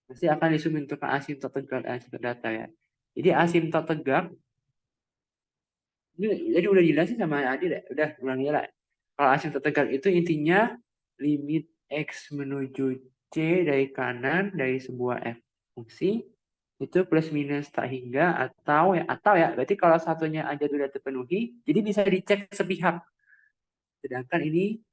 Pasti akan disumintukan asimtot tegak, asimtot data ya. Jadi asimtot tegak, ini jadi udah jelasin sama Adil ya. Udah ulangi lah. Kalau asimtot tegak itu intinya limit X menuju C dari kanan dari sebuah F fungsi itu plus minus tak hingga atau ya berarti kalau satunya aja sudah terpenuhi jadi bisa dicek sepihak. Sedangkan ini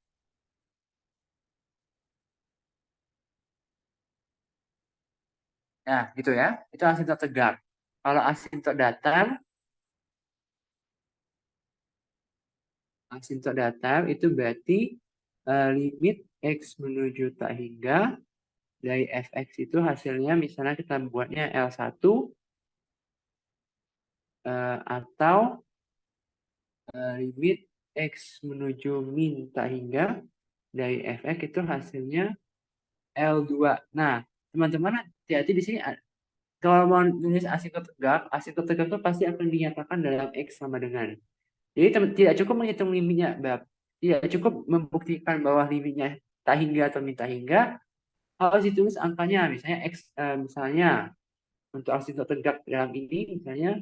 nah gitu ya. Itu asimtot tegak. Kalau asimtot datar itu berarti limit X menuju tak hingga dari Fx itu hasilnya misalnya kita buatnya L1 atau limit X menuju min tak hingga dari Fx itu hasilnya L2. Nah, teman-teman hati-hati di sini. Kalau mau nulis asimptot tegak itu pasti akan dinyatakan dalam X sama dengan. Jadi tidak cukup menghitung limitnya, tidak cukup membuktikan bahwa limitnya tak hingga atau min tak hingga, harus ditulis angkanya. Misalnya X, misalnya untuk asimptot tegak dalam ini, misalnya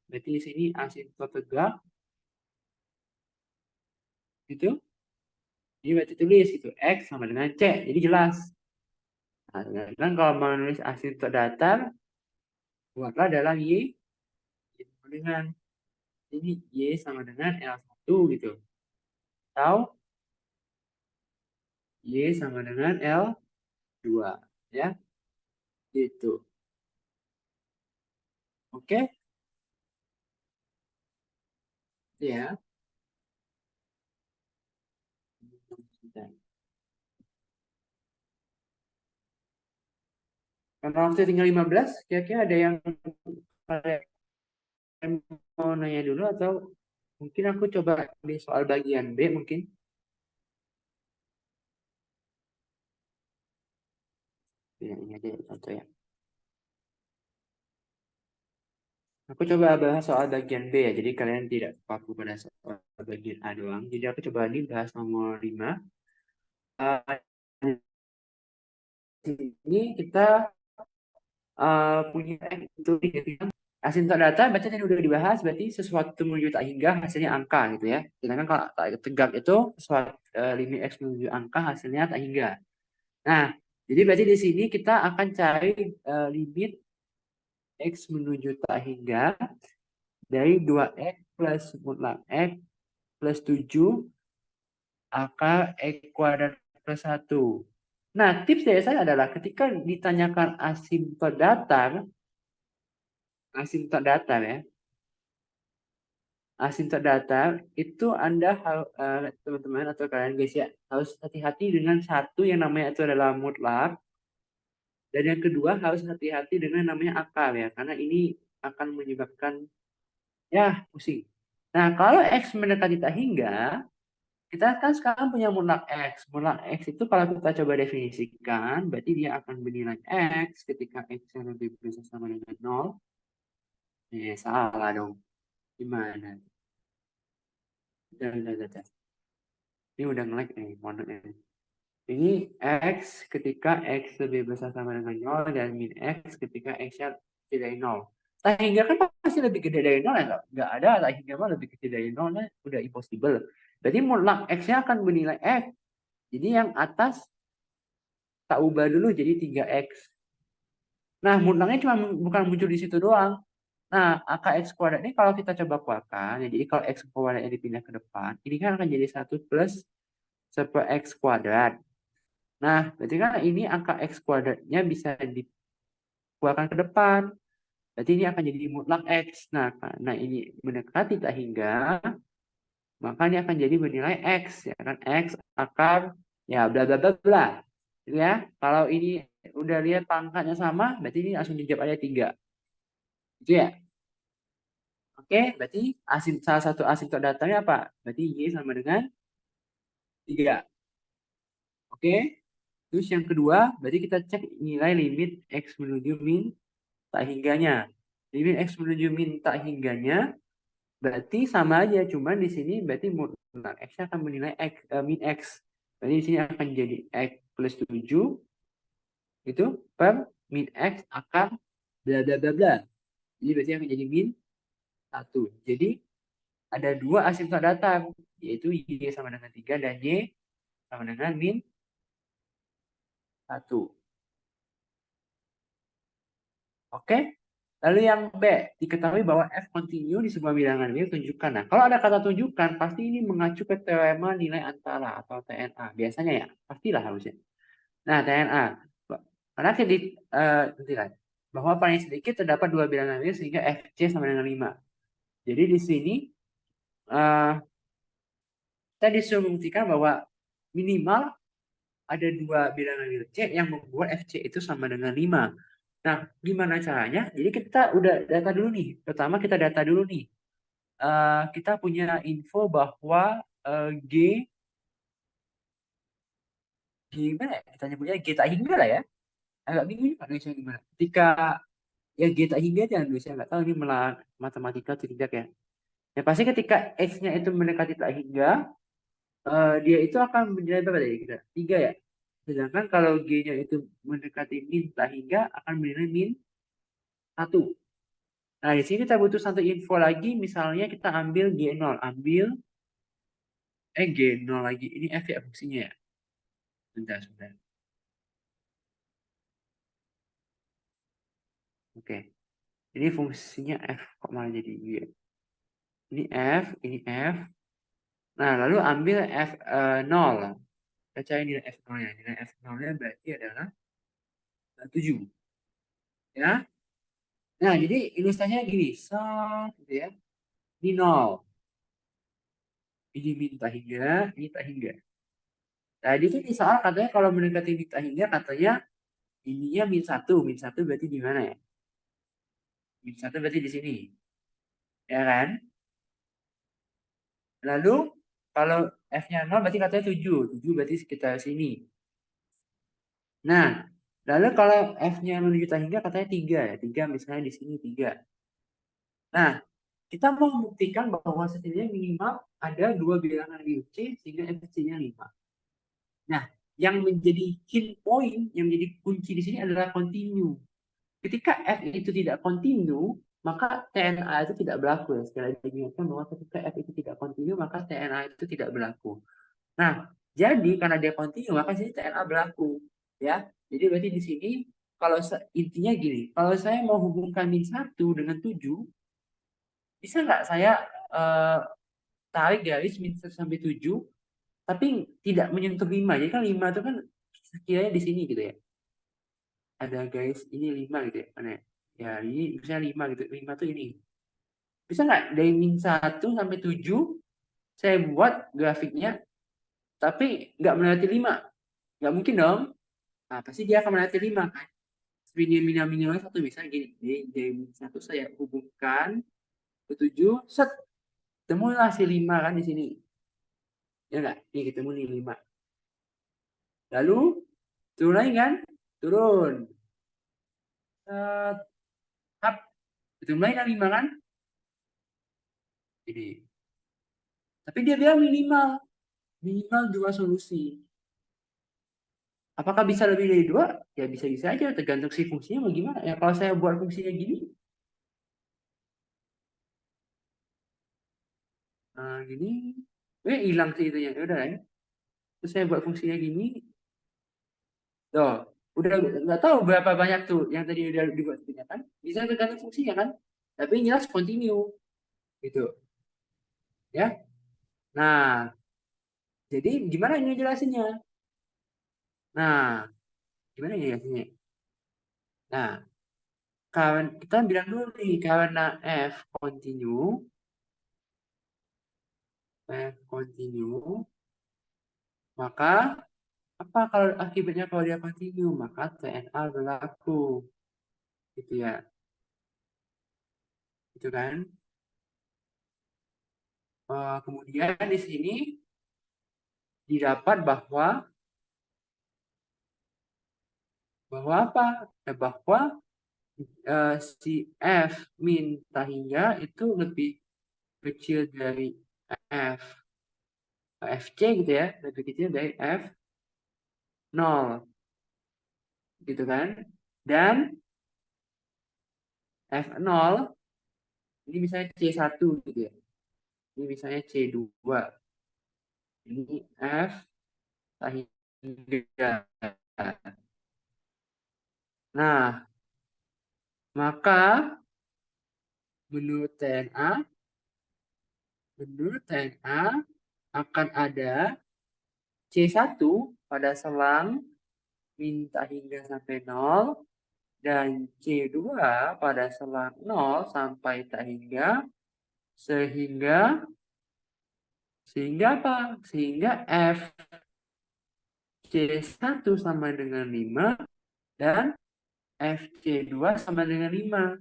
berarti di sini asimptot tegak gitu. Jadi berarti tulis itu X sama dengan C, jadi jelas. Nah, sedangkan kalau mau nulis asimptot datar, buatlah dalam Y dengan ini Y sama dengan L1 gitu. Atau Y sama dengan L2 ya. Gitu. Oke? Ya. Karena waktu tinggal 15, kira-kira ada yang mau nanya dulu atau mungkin aku coba di soal bagian B mungkin. Ya, ini aja contoh ya. Aku coba bahas soal bagian B ya, jadi kalian tidak fokus pada soal bagian A doang. Jadi aku coba ini bahas nomor 5. Ini kita punya itu asimptot data, berarti tadi udah dibahas, berarti sesuatu menuju tak hingga hasilnya angka gitu ya. Sedangkan kalau tegak itu sesuatu limit X menuju angka hasilnya tak hingga. Nah, jadi berarti di sini kita akan cari limit X menuju tak hingga dari 2X plus mutlak X plus 7 akar X kuadrat plus 1. Nah, tips dari saya adalah ketika ditanyakan asimptot datar ya, asimptot datar itu Anda teman-teman atau kalian guys ya, harus hati-hati dengan satu yang namanya itu adalah mutlak, dan yang kedua harus hati-hati dengan namanya akar ya, karena ini akan menyebabkan ya pusing. Nah, kalau X mendekati tak hingga, kita kan sekarang punya mutlak X. Mutlak X itu kalau kita coba definisikan, berarti dia akan bernilai X ketika X yang lebih besar sama dengan 0. Salah dong. Gimana? Udah. Ini udah nge-lag nih, modenya. Ini X ketika X lebih besar sama dengan 0 dan min X ketika X-nya kecil dari 0. Tak hingga kan pasti lebih gede dari 0 ya? Nggak ada tak hingga mah lebih kecil dari 0, nah, udah impossible. Jadi mutlak X-nya akan bernilai X. Jadi yang atas tak ubah dulu jadi 3X. Nah, mutlaknya cuma bukan muncul di situ doang. Nah, angka X kuadrat ini kalau kita coba keluarkan, ya, jadi kalau X kuadratnya dipindah ke depan, ini kan akan jadi 1 plus 1 X kuadrat. Nah, berarti kan ini angka X kuadratnya bisa dikeluarkan ke depan. Berarti ini akan jadi mutlak X. Nah, karena ini mendekati tak hingga, maka ini akan jadi bernilai X. Ya kan? X akar, ya bla bla bla bla. Gitu ya. Kalau ini udah lihat pangkatnya sama, berarti ini langsung dijawab aja 3. Itu ya. Oke, berarti salah satu asimptot datanya apa? Berarti Y sama dengan 3. Oke. Terus yang kedua, berarti kita cek nilai limit X menuju min tak hingganya. Limit X menuju min tak hingganya berarti sama aja, cuman di sini berarti mutlak X akan menilai min X. Berarti di sini akan jadi X plus 7 itu per min X akar bla bla bla bla. Jadi berarti akan jadi min 1. Jadi ada 2 asimptot datar, yaitu Y sama dengan 3 dan Y sama dengan min 1. Oke? Lalu yang B, diketahui bahwa F kontinu di sebuah bilangan B tunjukkan. Nah, kalau ada kata tunjukkan, pasti ini mengacu ke teorema nilai antara atau TNA. Biasanya ya, pastilah harusnya. Nah, TNA. Karena bahwa paling sedikit terdapat 2 bilangan B sehingga FC sama dengan 5. Jadi di sini kita disuruh membuktikan bahwa minimal ada 2 bilangan nilai C yang membuat FC itu sama dengan 5. Nah, gimana caranya? Jadi kita udah data dulu nih. Pertama kita data dulu nih. Kita punya info bahwa G gimana ya? Kita nyebutnya G tak hingga lah ya. Agak bingung juga nulisnya gimana. Ketika ya G tak hingga jangan nulisnya, nggak tahu ini matematika atau tidak ya. Ya pasti ketika X-nya itu mendekati tak hingga, dia itu akan menjadi berapa tadi kita? 3 ya. Sedangkan kalau G-nya itu mendekati min tak hingga akan menjadi min 1. Nah, di sini kita butuh satu info lagi, misalnya kita ambil G0, G0 lagi. Ini F ya fungsinya ya. Sebentar. Oke. Ini fungsinya F, kok malah jadi G. Ini F. Nah, lalu ambil F0. Kita cari nilai F0-nya. Nilai F0-nya berarti adalah 7. Ya. Nah, jadi ilustrasinya gini. Gitu ya. Ini 0. Ini min tak hingga, ini tak hingga. Tadi itu di soal katanya kalau mendekati min tak hingga, katanya ininya min 1. Min 1 berarti di mana ya? Min 1 berarti di sini. Ya kan? Lalu kalau F-nya 0 berarti katanya 7. 7 berarti sekitar sini. Nah, lalu kalau F-nya menuju tak hingga katanya 3 ya. 3 misalnya di sini 3. Nah, kita mau membuktikan bahwa setidaknya minimal ada 2 bilangan LUC sehingga FC-nya 5. Nah, yang menjadi hint point, yang menjadi kunci di sini adalah continue. Ketika F itu tidak continue, maka TNA itu tidak berlaku ya. Sekali lagi diingatkan bahwa ketika F itu tidak continue, maka TNA itu tidak berlaku. Nah, jadi karena dia continue, maka sini TNA berlaku. Ya, jadi berarti di sini kalau intinya gini, kalau saya mau hubungkan min 1 dengan 7, bisa nggak saya tarik garis min 1 sampai 7, tapi tidak menyentuh 5. Jadi kan 5 itu kan sekiranya di sini gitu ya. Ada garis ini 5 gitu ya. Mana ya? Ya, ini misalnya 5 gitu. 5 tuh ini. Bisa nggak dari min 1 sampai 7 saya buat grafiknya tapi nggak melewati 5? Nggak mungkin dong. Nah, pasti dia akan melewati 5 kan. Minimalnya 1 misalnya gini. Jadi dari min 1 saya hubungkan ke 7, set. Temulah si 5 kan di sini. Ya nggak? Ini ketemu nih 5. Lalu turun lagi kan? Turun. Up. Ketemu lagi kan 5 kan? Ini. Tapi dia bilang minimal 2 solusi. Apakah bisa lebih dari 2? Ya bisa-bisa aja, tergantung si fungsinya mau gimana. Ya kalau saya buat fungsinya gini, hilang sih itunya. Ya udah ya. Terus saya buat fungsinya gini, tuh, udah nggak tahu berapa banyak tuh yang tadi udah dibuat kan? Bisa tergantung fungsinya kan? Tapi yang jelas continue, gitu. Ya. Nah, jadi gimana ini jelasinnya? Nah, gimana ini jelasinnya? Nah, kita bilang dulu nih, karena F continue, maka apa kalau akibatnya kalau dia continue? Maka TNA berlaku. Gitu ya. Gitu kan? Kemudian di sini didapat bahwa apa? Bahwa si F min tahingga itu lebih kecil dari FC gitu ya, lebih kecil dari F0 gitu kan. Dan F0 ini misalnya C1 gitu ya, ini misalnya C2, ini F tahingga. Nah, maka menurut TNA akan ada C1 pada selang min tahingga sampai 0 dan C2 pada selang 0 sampai tahingga sehingga apa? Sehingga F C1 sama dengan 5 dan FC2 sama dengan 5.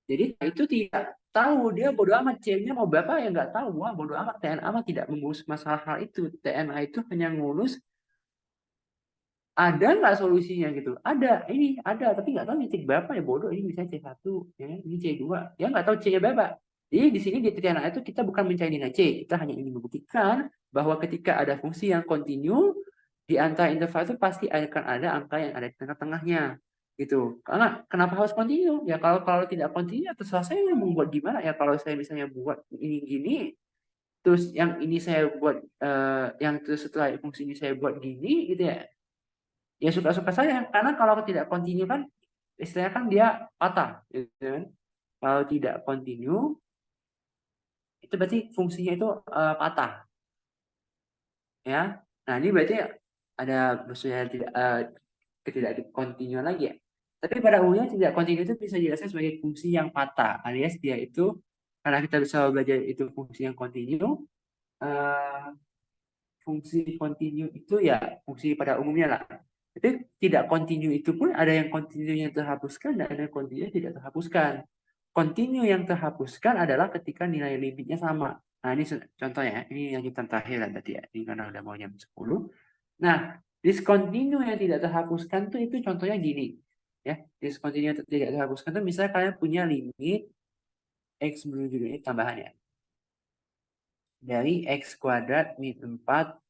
Jadi itu tidak tahu, dia bodoh amat C-nya mau berapa ya nggak tahu. Wah, bodoh amat. TNA mah tidak mengurus masalah hal itu. TNA itu hanya ngurus Ada nggak solusinya gitu? Ada, ini ada, tapi nggak tahu titik berapa ya, bodoh. Ini misalnya C1, ya, ini C2, ya nggak tahu C-nya berapa. Jadi di sini di titik anak itu kita bukan mencari nilai C, kita hanya ingin membuktikan bahwa ketika ada fungsi yang kontinu di antara interval itu pasti akan ada angka yang ada di tengah-tengahnya gitu. Karena kenapa harus kontinu? Ya kalau tidak kontinu, terserah saya mau buat gimana ya. Kalau saya misalnya buat ini gini, terus yang ini saya buat yang terus setelah fungsi ini saya buat gini gitu ya. Ya suka-suka saya, karena kalau tidak kontinu kan istilahnya kan dia patah, gitu kan. Kalau tidak kontinu itu berarti fungsinya itu patah, ya. Nah ini berarti ada maksudnya tidak ketidakkontinuan lagi ya. Tapi pada umumnya tidak kontinu itu bisa dijelaskan sebagai fungsi yang patah, alias dia itu karena kita bisa belajar itu fungsi yang kontinu. Fungsi kontinu itu ya fungsi pada umumnya lah. Tapi tidak kontinu itu pun ada yang kontinu yang terhapuskan dan ada yang kontinu yang tidak terhapuskan. Kontinu yang terhapuskan adalah ketika nilai limitnya sama. Nah ini contohnya, ini lanjutan terakhir lah tadi ya. Ini karena udah mau jam 10. Nah, discontinue yang tidak terhapuskan tuh itu contohnya gini. Ya, discontinue yang tidak terhapuskan tuh misalnya kalian punya limit X menuju ini tambahannya. Dari X kuadrat min 4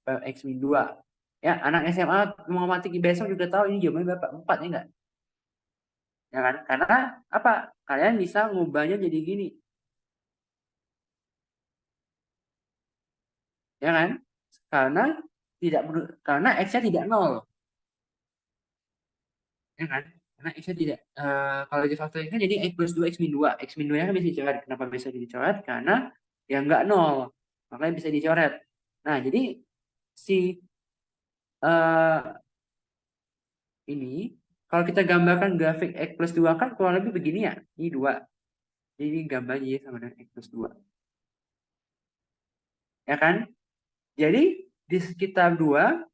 per X min 2. Ya, anak SMA matematik besok juga tahu ini jawabannya berapa? 4 ya enggak? Ya kan? Karena apa? Kalian bisa ngubahnya jadi gini. Ya kan? Karena X-nya tidak 0. Ya kan? Karena X-nya tidak kalau difaktorin kan jadi X plus 2 X min 2. X min 2 nya kan bisa dicoret. Kenapa bisa dicoret? Karena yang enggak 0. Makanya bisa dicoret. Nah, jadi si ini kalau kita gambarkan grafik X plus 2 kan kurang lebih begini ya. Ini 2. Ini gambarnya Y sama dengan X plus 2. Ya kan? Jadi di sekitar 2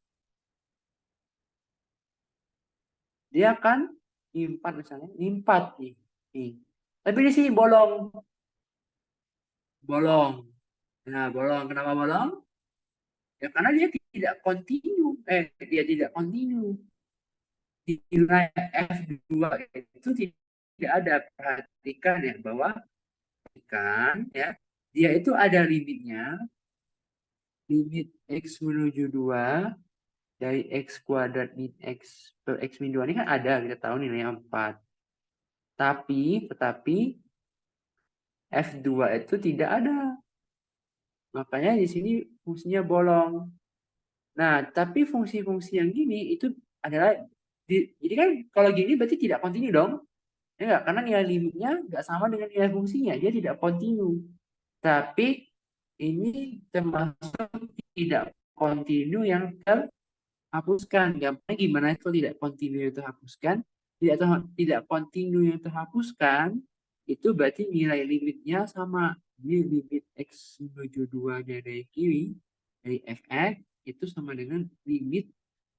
dia akan ini 4 misalnya. Ini 4 nih. Nih. Tapi di sini bolong. Bolong. Nah, bolong. Kenapa bolong? Ya karena dia tidak kontinu. Dia tidak kontinu. Nilai F2 itu tidak ada. Perhatikan ya bahwa ya dia itu ada limitnya. Limit X menuju 2 dari X kuadrat min X per X min 2 ini kan ada, kita tahu nilainya 4. Tetapi F2 itu tidak ada. Makanya di sini fungsinya bolong. Nah, tapi fungsi-fungsi yang gini itu adalah jadi kan kalau gini berarti tidak kontinu dong. Ya enggak? Karena nilai limitnya enggak sama dengan nilai fungsinya, dia tidak kontinu. Tapi ini termasuk tidak kontinu yang terhapuskan. Gampangnya gimana itu tidak kontinu yang terhapuskan? Tidak kontinu yang terhapuskan itu berarti nilai limitnya sama. Ini limit X menuju 2 dari kiri dari fx itu sama dengan limit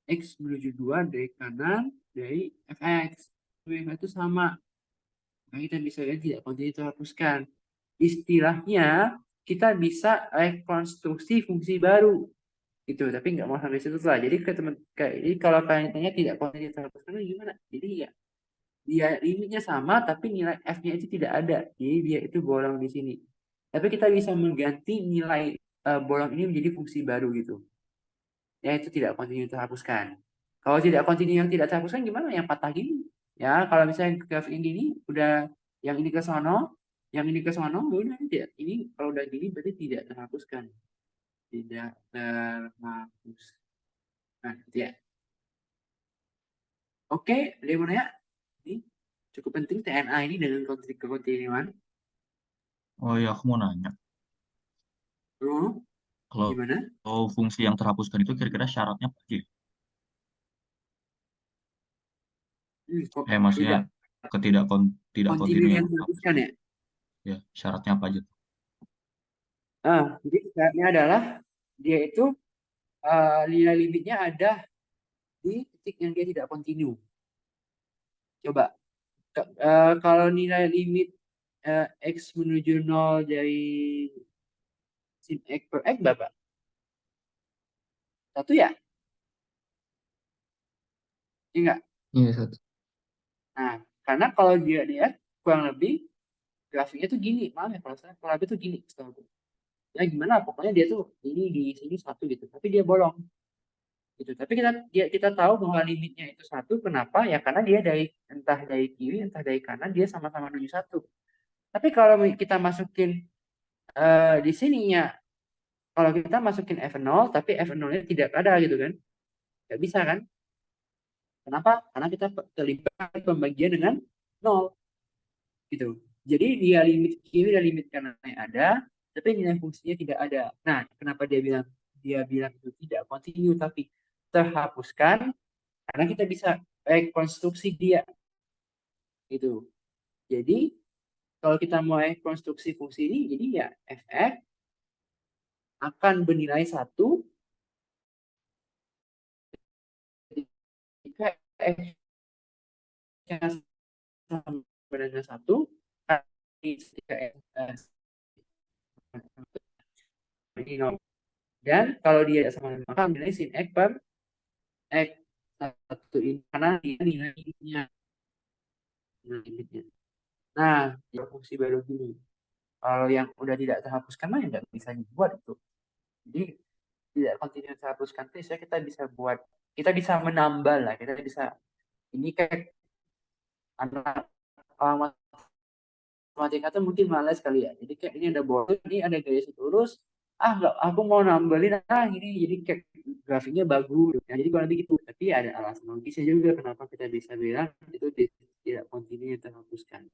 X menuju 2 dari kanan dari fx. Itu sama. Nah, kita bisa lihat tidak kontinu terhapuskan. Istilahnya kita bisa rekonstruksi fungsi baru gitu, tapi nggak mau sampai situ lah. Jadi jadi kalau kalian tanya tidak kontinu terhapuskan gimana? Jadi ya dia limitnya sama tapi nilai f-nya itu tidak ada, jadi dia itu bolong di sini. Tapi kita bisa mengganti nilai bolong ini menjadi fungsi baru gitu, ya itu tidak kontinu terhapuskan. Kalau tidak kontinu yang tidak terhapuskan gimana? Yang patah gini ya. Kalau misalnya grafik yang gini udah yang ini ke sono, yang ini ke sono, udah tidak. Ini kalau udah gini berarti tidak terhapuskan. Tidak terhapus. Nah, gitu ya. Oke, ada yang mau nanya? Ini cukup penting TNA ini dengan kekontinuan. Oh ya, aku mau nanya. Oh, Kalau gimana? fungsi yang terhapuskan itu kira-kira syaratnya apa sih? Kok Maksudnya tidak tidak kontinu kontinu yang yang terhapuskan ya? Ya, syaratnya apa aja? Jadi syaratnya adalah dia itu nilai limitnya ada di titik yang dia tidak kontinu. Coba kalau nilai limit X menuju 0 dari sin X per X berapa? 1 ya? Iya nggak? Iya, satu. Nah, karena kalau dia lihat kurang lebih grafiknya tuh gini, maaf ya kalau saya kurang lebih tuh gini, setahu gue. Ya gimana, pokoknya dia tuh ini di sini satu gitu, tapi dia bolong gitu. Tapi kita tahu bahwa limitnya itu satu, kenapa? Ya karena dia dari entah dari kiri, entah dari kanan, dia sama-sama menuju satu. Tapi kalau kita masukin di sininya, kalau kita masukin F0, tapi F0-nya tidak ada gitu kan, nggak bisa kan? Kenapa? Karena kita terlibat pembagian dengan 0 gitu. Jadi dia limit kiri dan limit kanannya ada, tapi nilai fungsinya tidak ada. Nah, kenapa dia bilang itu tidak kontinu tapi terhapuskan? Karena kita bisa rekonstruksi dia gitu. Jadi kalau kita mau rekonstruksi fungsi ini, jadi ya fx akan bernilai 1 ketika x-nya sama dengan 1, ketika x ini 0. Dan kalau dia sama dengan maka nilai sin x per x satu ini karena dia nilai limitnya. Nah, ya fungsi baru gini. Kalau yang udah tidak terhapuskan mah ya nggak bisa dibuat itu. Jadi tidak kontinu terhapuskan itu ya kita bisa buat, kita bisa menambah lah, kita bisa ini kayak anak matematika tuh mungkin malas kali ya. Jadi kayak ini ada bolong, ini ada garis lurus. Nggak, aku mau nambahin ini jadi kayak grafiknya bagus. Ya, jadi kalau begitu, tapi ada alasan logisnya juga kenapa kita bisa bilang itu tidak kontinu terhapuskan.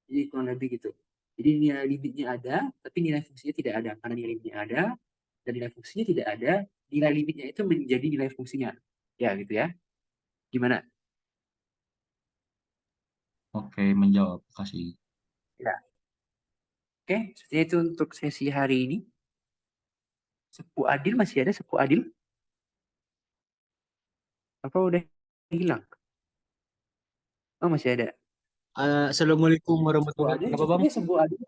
Jadi kurang lebih gitu. Jadi nilai limitnya ada, tapi nilai fungsinya tidak ada. Karena nilai limitnya ada, dan nilai fungsinya tidak ada, nilai limitnya itu menjadi nilai fungsinya. Ya gitu ya. Gimana? Oke, menjawab. Kasih. Ya. Oke, seperti itu untuk sesi hari ini. Sepu Adil masih ada Sepu Adil? Apa udah hilang? Oh masih ada. Assalamualaikum Sepu warahmatullahi Adil, wabarakatuh. Apa cukup bang? ya Sepu Adil.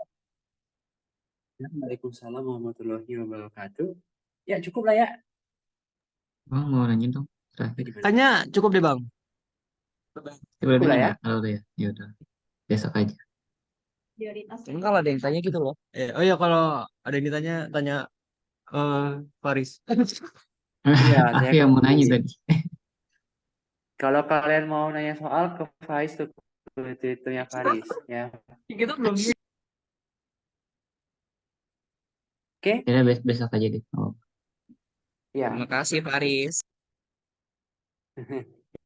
Waalaikumsalam warahmatullahi wabarakatuh. Ya cukup lah ya. Bang mau nanya dong terakhir. Gimana? Tanya cukup deh bang. Udah Cukup lah dengar ya. nggak? Kalau udah ya, ya udah. Besok aja. Enggak lah ada yang tanya gitu loh. Oh ya kalau ada yang ditanya tanya Faris. Iya, Aku saya yang mau nanya kasih. tadi. Kalau kalian mau nanya soal ke Faris tuh, Twitternya Faris ya. Kita belum. Oke? Ya besok aja deh. Oh. Ya. Terima kasih Faris.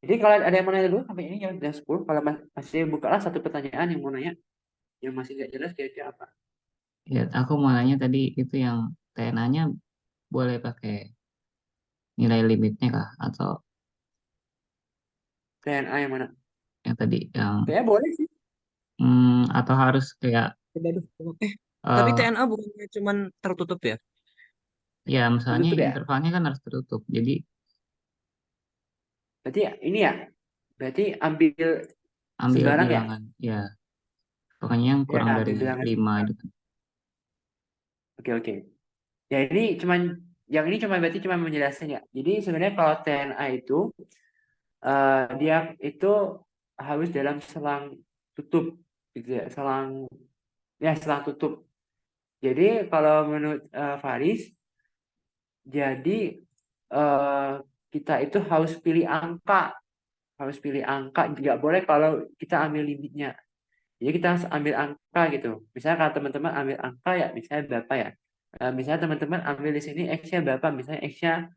Jadi kalau ada yang mau nanya dulu sampai ini jam 10, kalau masih bukalah satu pertanyaan yang mau nanya, yang masih nggak jelas kira-kira apa? Ya, aku mau nanya tadi itu yang TNA-nya boleh pakai nilai limitnya kah? Atau TNA yang mana? yang tadi yang Kayaknya boleh sih. atau harus kayak Tapi eh TNA bukannya cuman tertutup ya? ya misalnya Tertutup ya? intervalnya kan harus tertutup. Jadi Berarti ini ya? Berarti ambil ambil sembarang ya? bilangan. Ya, pokoknya yang Ya, kurang dari ambil bilangan. 5 itu kan. Oke. Ya ini cuma berarti cuma menjelaskan ya. Jadi sebenarnya kalau TNA itu dia itu harus dalam selang tutup gitu ya, selang tutup. Jadi kalau menurut Faris, jadi kita itu harus pilih angka, nggak boleh kalau kita ambil limitnya. Jadi kita harus ambil angka gitu. Misalnya kalau teman-teman ambil angka ya, misalnya berapa ya? Misalnya teman-teman ambil di sini X-nya berapa? Misalnya X-nya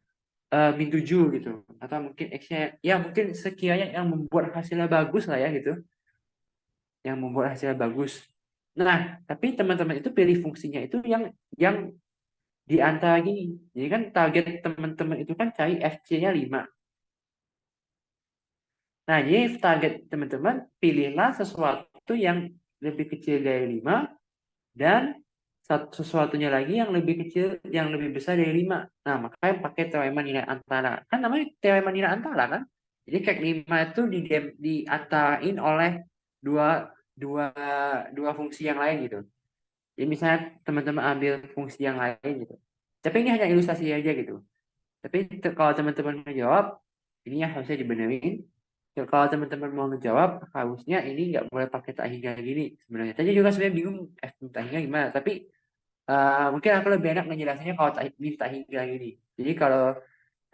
min 7 gitu. Atau mungkin X-nya, ya mungkin sekiranya yang membuat hasilnya bagus lah ya gitu. Yang membuat hasilnya bagus. Nah, tapi teman-teman itu pilih fungsinya itu yang di antara gini. Jadi kan target teman-teman itu kan cari FC-nya 5. Nah, jadi target teman-teman pilihlah sesuatu yang lebih kecil dari 5 dan sesuatunya lagi yang lebih kecil, yang lebih besar dari 5. Nah, makanya pakai teorema nilai antara. Kan namanya teorema nilai antara kan? Jadi kayak 5 itu diantarain oleh dua, dua, dua fungsi yang lain gitu. Jadi misalnya teman-teman ambil fungsi yang lain gitu. Tapi ini hanya ilustrasi aja gitu. Tapi kalau teman-teman menjawab, ini yang harusnya dibenerin. Ya, kalau teman-teman mau ngejawab, harusnya ini nggak boleh pakai tak hingga gini. Sebenarnya tadi juga sebenarnya bingung tak hingga gimana. Tapi mungkin aku lebih enak ngejelasinnya kalau tak hingga gini. Jadi kalau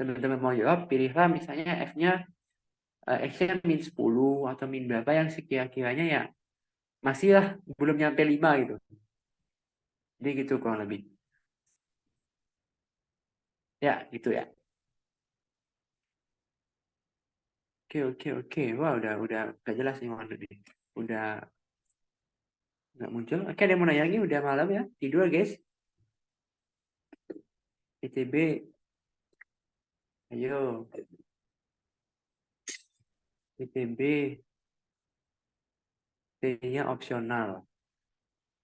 teman-teman mau jawab, pilihlah misalnya F-nya X-nya min 10 atau min berapa yang sekira-kiranya ya masih lah belum nyampe 5 gitu. Jadi gitu kurang lebih. Ya, gitu ya. Oke. Wah, udah gak jelas nih Muhammad nih. Udah nggak muncul. Oke, ada yang mau nanya lagi? Udah malam ya. Tidur guys. PTB. Ayo. PTB. T-nya opsional.